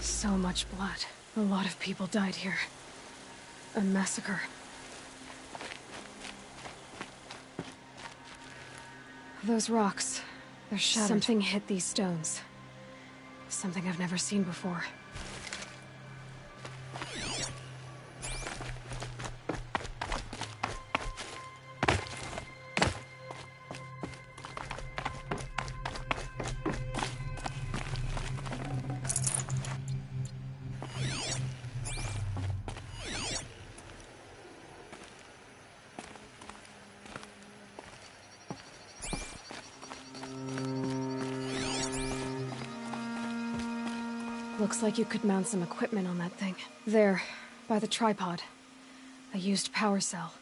So much blood. A lot of people died here. A massacre. Those rocks, they're shattered. Something hit these stones. Something I've never seen before. Looks like you could mount some equipment on that thing. There, by the tripod. A used power cell.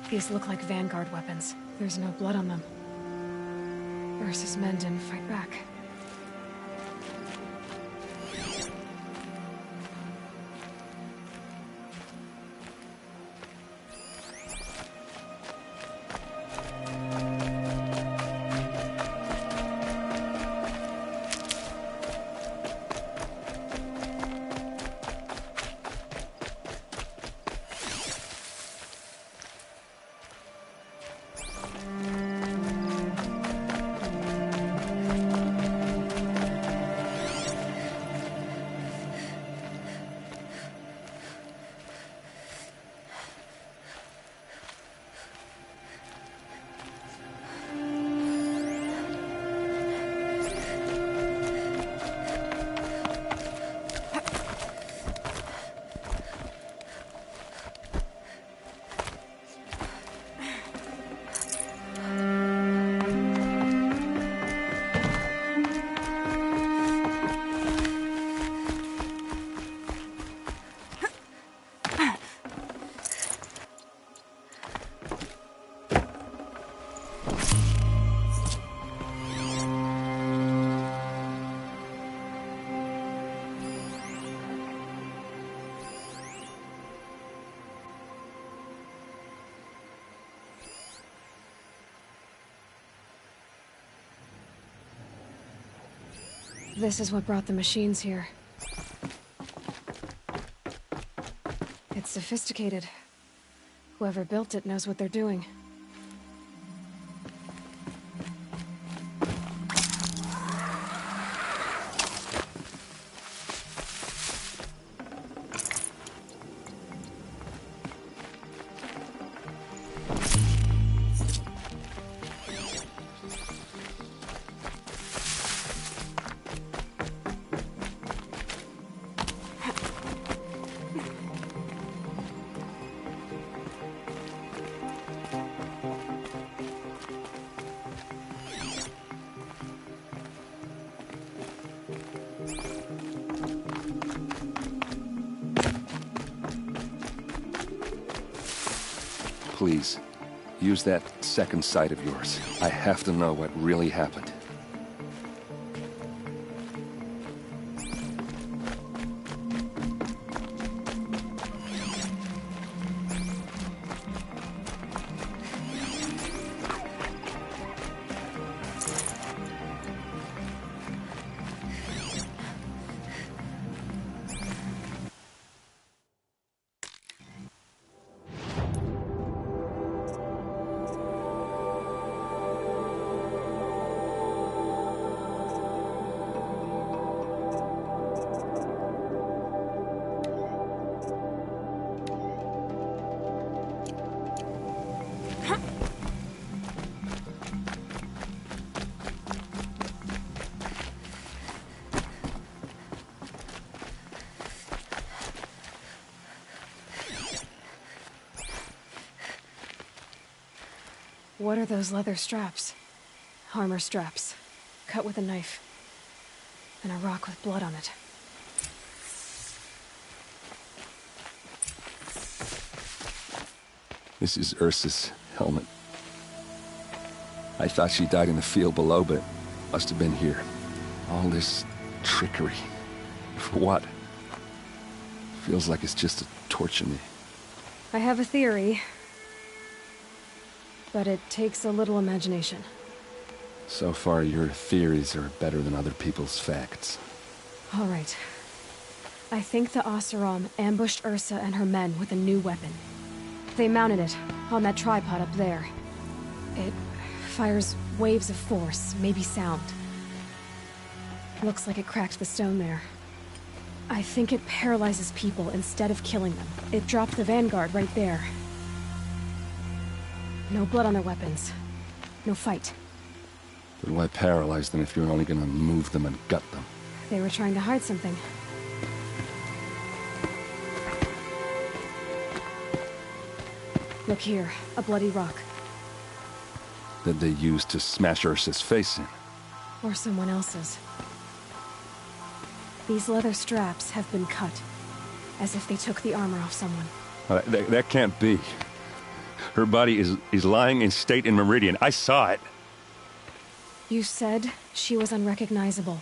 These look like Vanguard weapons. There's no blood on them. Ursa's men didn't fight back. This is what brought the machines here. It's sophisticated. Whoever built it knows what they're doing. Please, use that second sight of yours. I have to know what really happened. What are those leather straps? Armor straps, cut with a knife. And a rock with blood on it. This is Ursa's helmet. I thought she died in the field below, but must have been here. All this trickery. For what? Feels like it's just to torture me. I have a theory. But it takes a little imagination. So far, your theories are better than other people's facts. All right. I think the Oseram ambushed Ursa and her men with a new weapon. They mounted it on that tripod up there. It fires waves of force, maybe sound. Looks like it cracked the stone there. I think it paralyzes people instead of killing them. It dropped the vanguard right there. No blood on their weapons. No fight. But why paralyze them if you're only gonna move them and gut them? They were trying to hide something. Look here, a bloody rock. That they used to smash Ursa's face in. Or someone else's. These leather straps have been cut, as if they took the armor off someone. That can't be. Her body is lying in state in Meridian. I saw it. You said she was unrecognizable.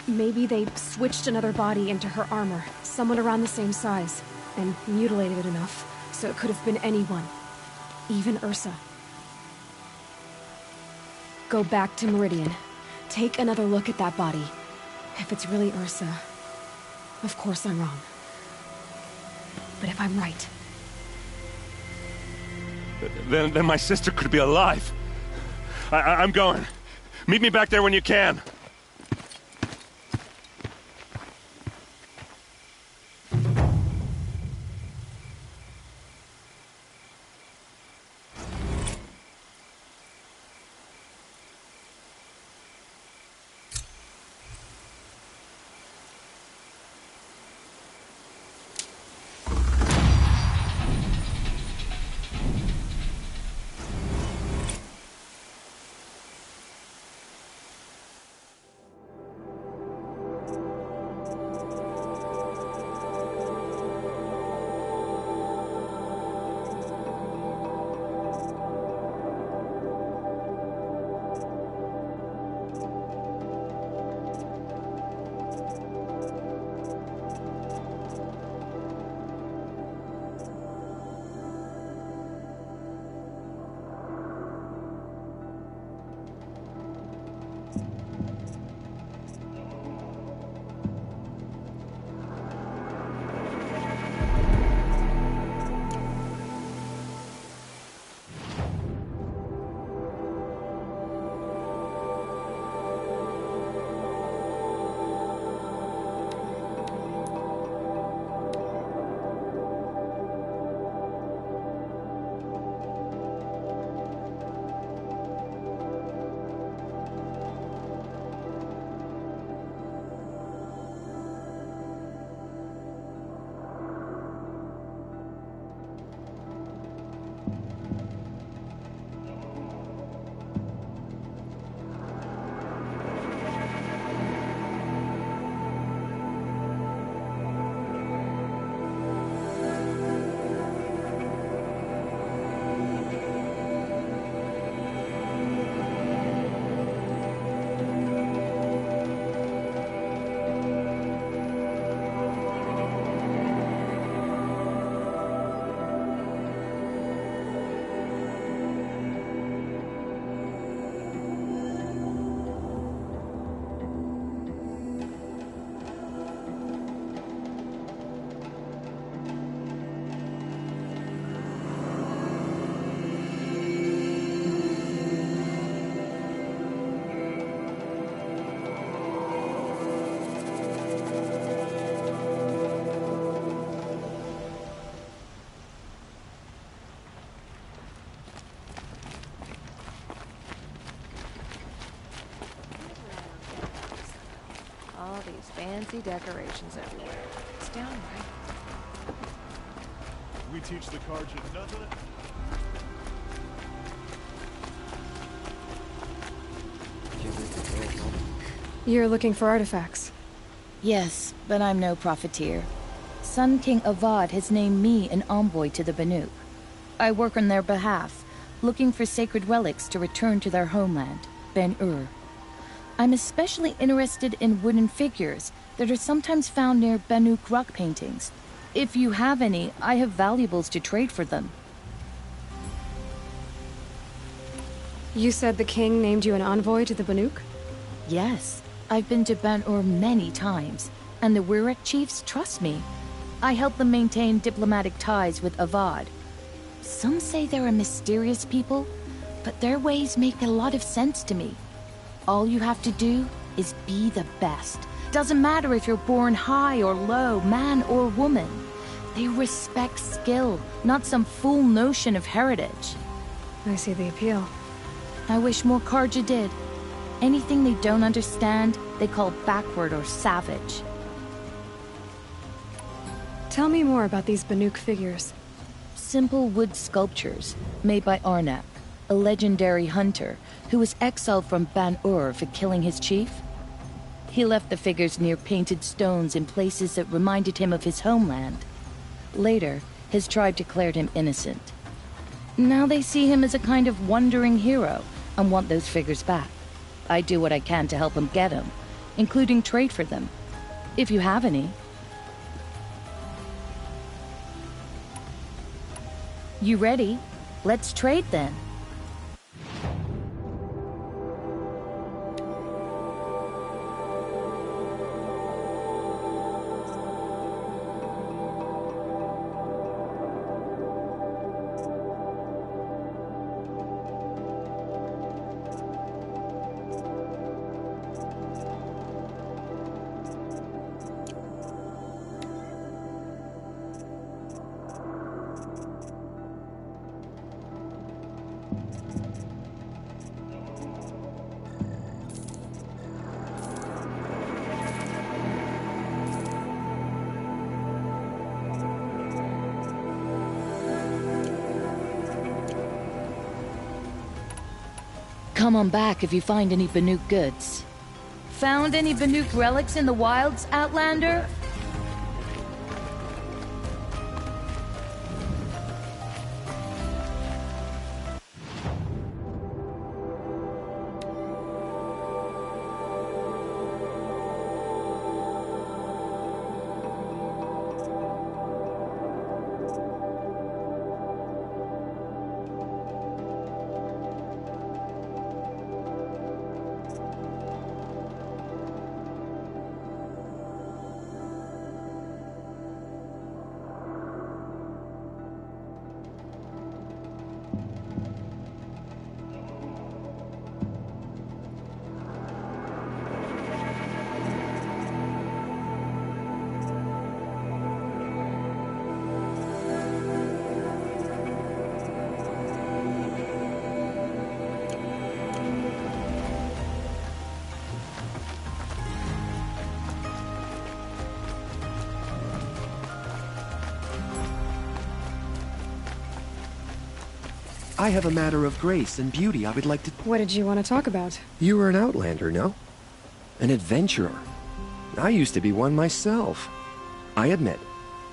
Maybe they switched another body into her armor, someone around the same size, and mutilated it enough, so it could have been anyone. Even Ursa. Go back to Meridian. Take another look at that body. If it's really Ursa, of course I'm wrong. But if I'm right... Then my sister could be alive. I'm going. Meet me back there when you can. All these fancy decorations everywhere. It's downright. We teach the cards you nothing. You're looking for artifacts? Yes, but I'm no profiteer. Sun King Avad has named me an envoy to the Banuk. I work on their behalf, looking for sacred relics to return to their homeland, Ben-Ur. I'm especially interested in wooden figures that are sometimes found near Banuk rock paintings. If you have any, I have valuables to trade for them. You said the king named you an envoy to the Banuk? Yes, I've been to Ben-Ur many times, and the Wirek chiefs trust me. I help them maintain diplomatic ties with Avad. Some say they're a mysterious people, but their ways make a lot of sense to me. All you have to do is be the best. Doesn't matter if you're born high or low, man or woman. They respect skill, not some fool notion of heritage. I see the appeal. I wish more Karja did. Anything they don't understand, they call backward or savage. Tell me more about these Banuk figures. Simple wood sculptures made by Arnak, a legendary hunter who was exiled from Ban-Ur for killing his chief. He left the figures near painted stones in places that reminded him of his homeland. Later, his tribe declared him innocent. Now they see him as a kind of wandering hero and want those figures back. I do what I can to help him get them, including trade for them, if you have any. You ready? Let's trade then. Come on back if you find any Banuk goods. Found any Banuk relics in the wilds, Outlander? I have a matter of grace and beauty I would like to... What did you want to talk about? You were an outlander, no? An adventurer. I used to be one myself. I admit,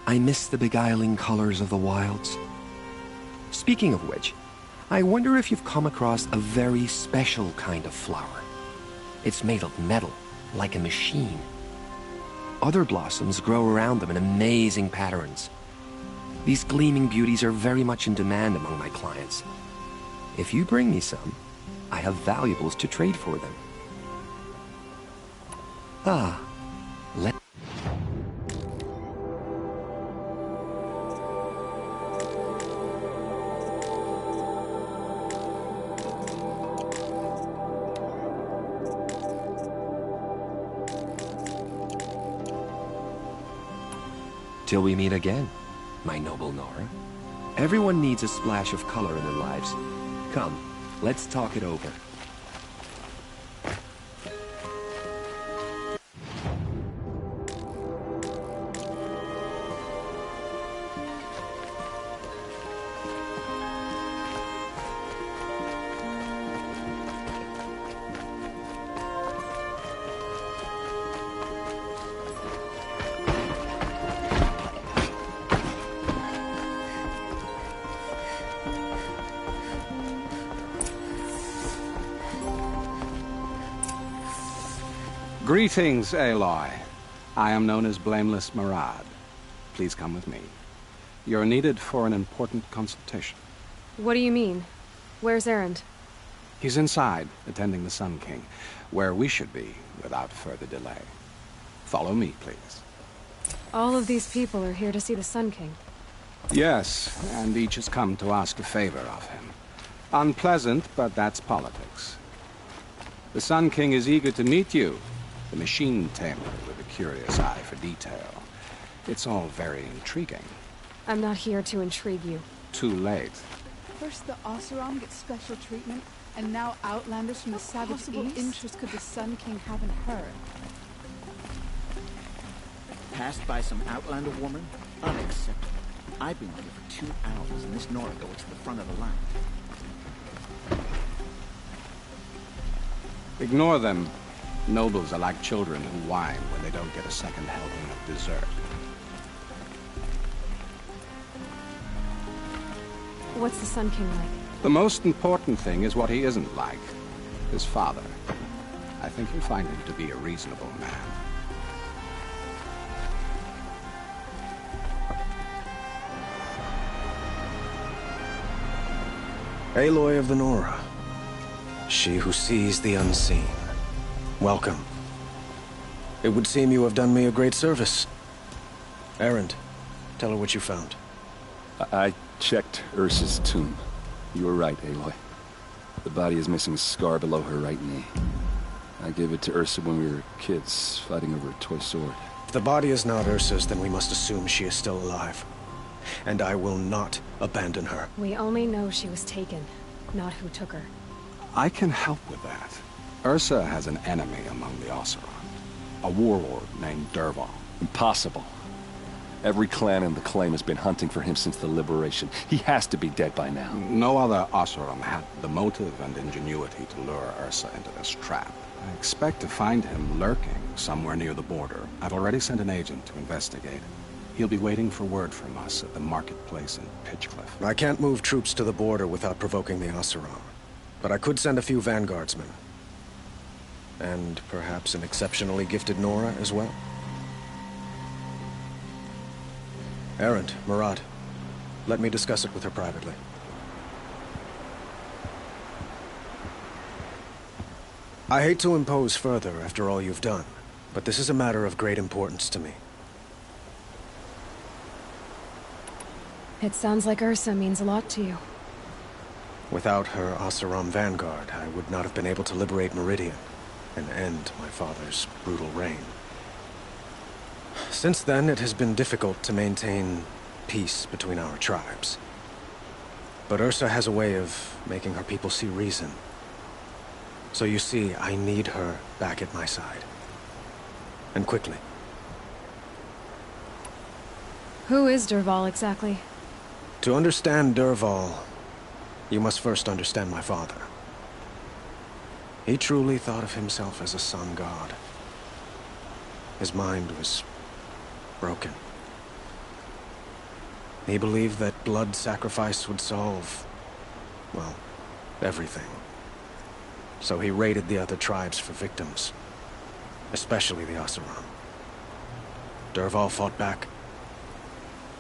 I miss the beguiling colors of the wilds. Speaking of which, I wonder if you've come across a very special kind of flower. It's made of metal, like a machine. Other blossoms grow around them in amazing patterns. These gleaming beauties are very much in demand among my clients. If you bring me some, I have valuables to trade for them. Ah, let... Till we meet again, my noble Nora. Everyone needs a splash of color in their lives. Come, let's talk it over. Greetings, Aloy. I am known as Blameless Murad. Please come with me. You're needed for an important consultation. What do you mean? Where's Erend? He's inside, attending the Sun King, where we should be, without further delay. Follow me, please. All of these people are here to see the Sun King. Yes, and each has come to ask a favor of him. Unpleasant, but that's politics. The Sun King is eager to meet you, the machine tamer with a curious eye for detail. It's all very intriguing. I'm not here to intrigue you. Too late. First the Oseram gets special treatment, and now Outlanders from the Savage East? What interest could the Sun King have in her? Passed by some Outlander woman? Unacceptable. I've been here for 2 hours, and this Nora goes to the front of the line. Ignore them. Nobles are like children who whine when they don't get a second helping of dessert. What's the Sun King like? The most important thing is what he isn't like. His father. I think you'll find him to be a reasonable man. Aloy of the Nora. She who sees the unseen. Welcome. It would seem you have done me a great service. Erend, tell her what you found. I checked Ursa's tomb. You were right, Aloy. The body is missing a scar below her right knee. I gave it to Ursa when we were kids, fighting over a toy sword. If the body is not Ursa's, then we must assume she is still alive. And I will not abandon her. We only know she was taken, not who took her. I can help with that. Ursa has an enemy among the Oseram. A warlord named Dervahl. Impossible. Every clan in the claim has been hunting for him since the liberation. He has to be dead by now. No other Oseram had the motive and ingenuity to lure Ursa into this trap. I expect to find him lurking somewhere near the border. I've already sent an agent to investigate. He'll be waiting for word from us at the marketplace in Pitchcliff. I can't move troops to the border without provoking the Oseram. But I could send a few vanguardsmen. And perhaps an exceptionally gifted Nora as well. Erend, Murad, let me discuss it with her privately. I hate to impose further after all you've done, but this is a matter of great importance to me. It sounds like Ursa means a lot to you. Without her Oseram vanguard, I would not have been able to liberate Meridian and end my father's brutal reign. Since then, it has been difficult to maintain peace between our tribes. But Ursa has a way of making her people see reason. So you see, I need her back at my side. And quickly. Who is Dervahl exactly? To understand Dervahl, you must first understand my father. He truly thought of himself as a sun god. His mind was broken. He believed that blood sacrifice would solve, well, everything. So he raided the other tribes for victims, especially the Oseram. Dervahl fought back.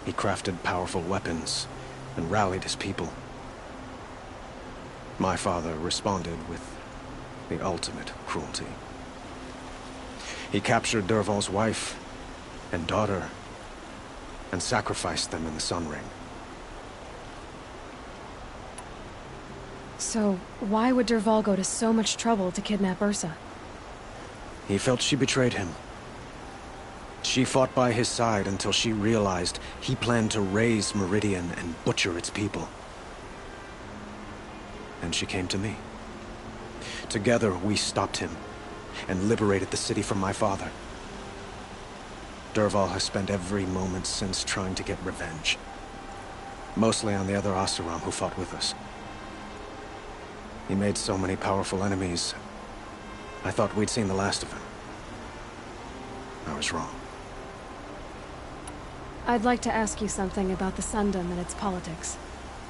He crafted powerful weapons and rallied his people. My father responded with the ultimate cruelty. He captured Dervahl's wife and daughter and sacrificed them in the Sun Ring. So, why would Dervahl go to so much trouble to kidnap Ursa? He felt she betrayed him. She fought by his side until she realized he planned to raise Meridian and butcher its people. And she came to me. Together, we stopped him and liberated the city from my father. Dervahl has spent every moment since trying to get revenge. Mostly on the other Oseram who fought with us. He made so many powerful enemies, I thought we'd seen the last of him. I was wrong. I'd like to ask you something about the Sundom and its politics.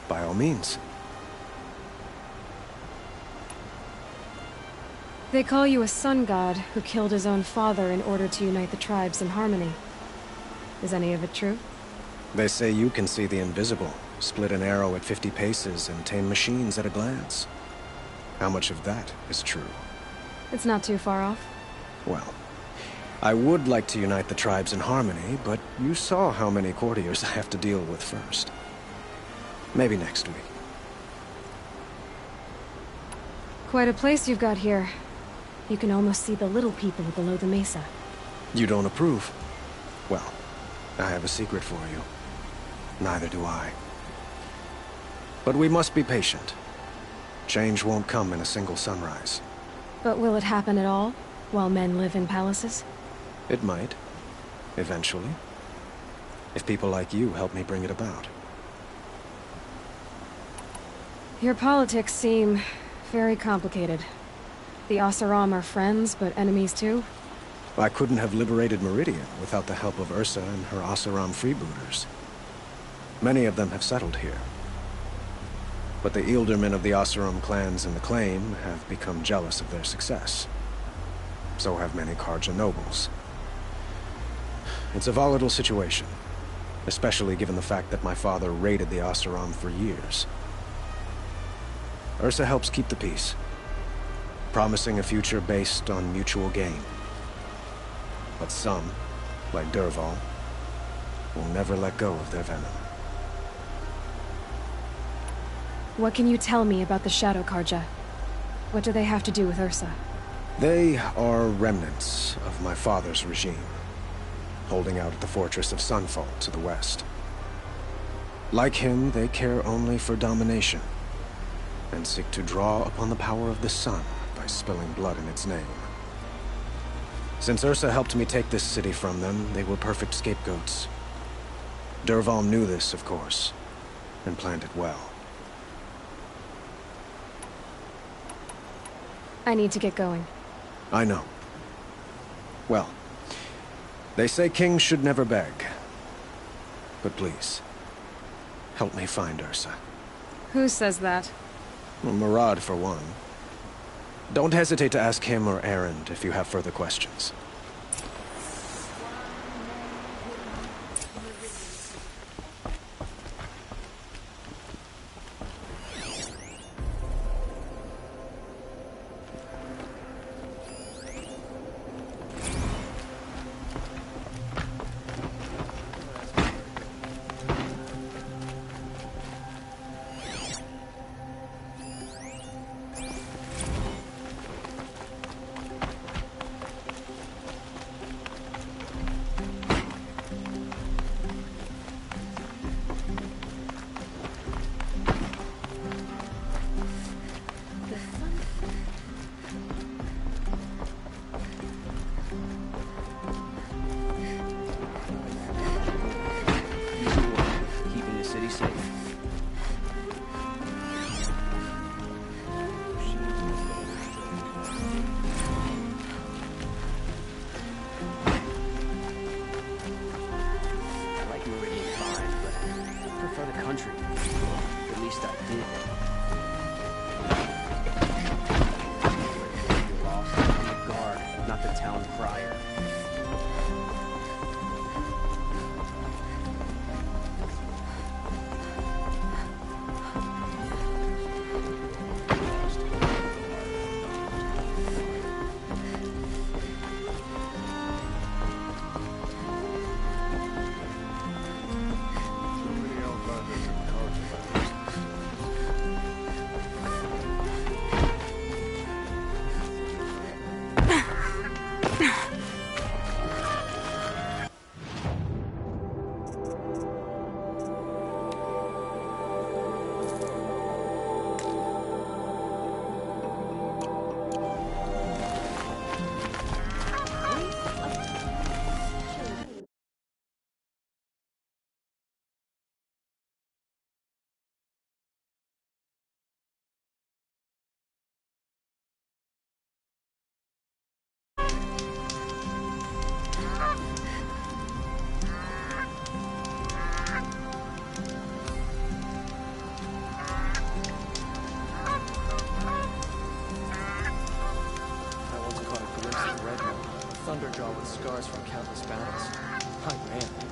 By all means. They call you a sun god who killed his own father in order to unite the tribes in harmony. Is any of it true? They say you can see the invisible, split an arrow at 50 paces, and tame machines at a glance. How much of that is true? It's not too far off. Well, I would like to unite the tribes in harmony, but you saw how many courtiers I have to deal with first. Maybe next week. Quite a place you've got here. You can almost see the little people below the mesa. You don't approve? Well, I have a secret for you. Neither do I. But we must be patient. Change won't come in a single sunrise. But will it happen at all, while men live in palaces? It might. Eventually. If people like you help me bring it about. Your politics seem very complicated. The Oseram are friends, but enemies too? I couldn't have liberated Meridian without the help of Ursa and her Oseram freebooters. Many of them have settled here. But the Ealdormen of the Oseram clans in the Claim have become jealous of their success. So have many Carja nobles. It's a volatile situation, especially given the fact that my father raided the Oseram for years. Ursa helps keep the peace, promising a future based on mutual gain. But some, like Dervahl, will never let go of their venom. What can you tell me about the Shadow Carja? What do they have to do with Ursa? They are remnants of my father's regime, holding out at the fortress of Sunfall to the west. Like him, they care only for domination, and seek to draw upon the power of the sun by spilling blood in its name. Since Ursa helped me take this city from them, they were perfect scapegoats. Dervahl knew this, of course, and planned it well. I need to get going. I know. Well, they say kings should never beg. But please, help me find Ursa. Who says that? Well, Murad, for one. Don't hesitate to ask him or Erend if you have further questions. countless battles. I ran.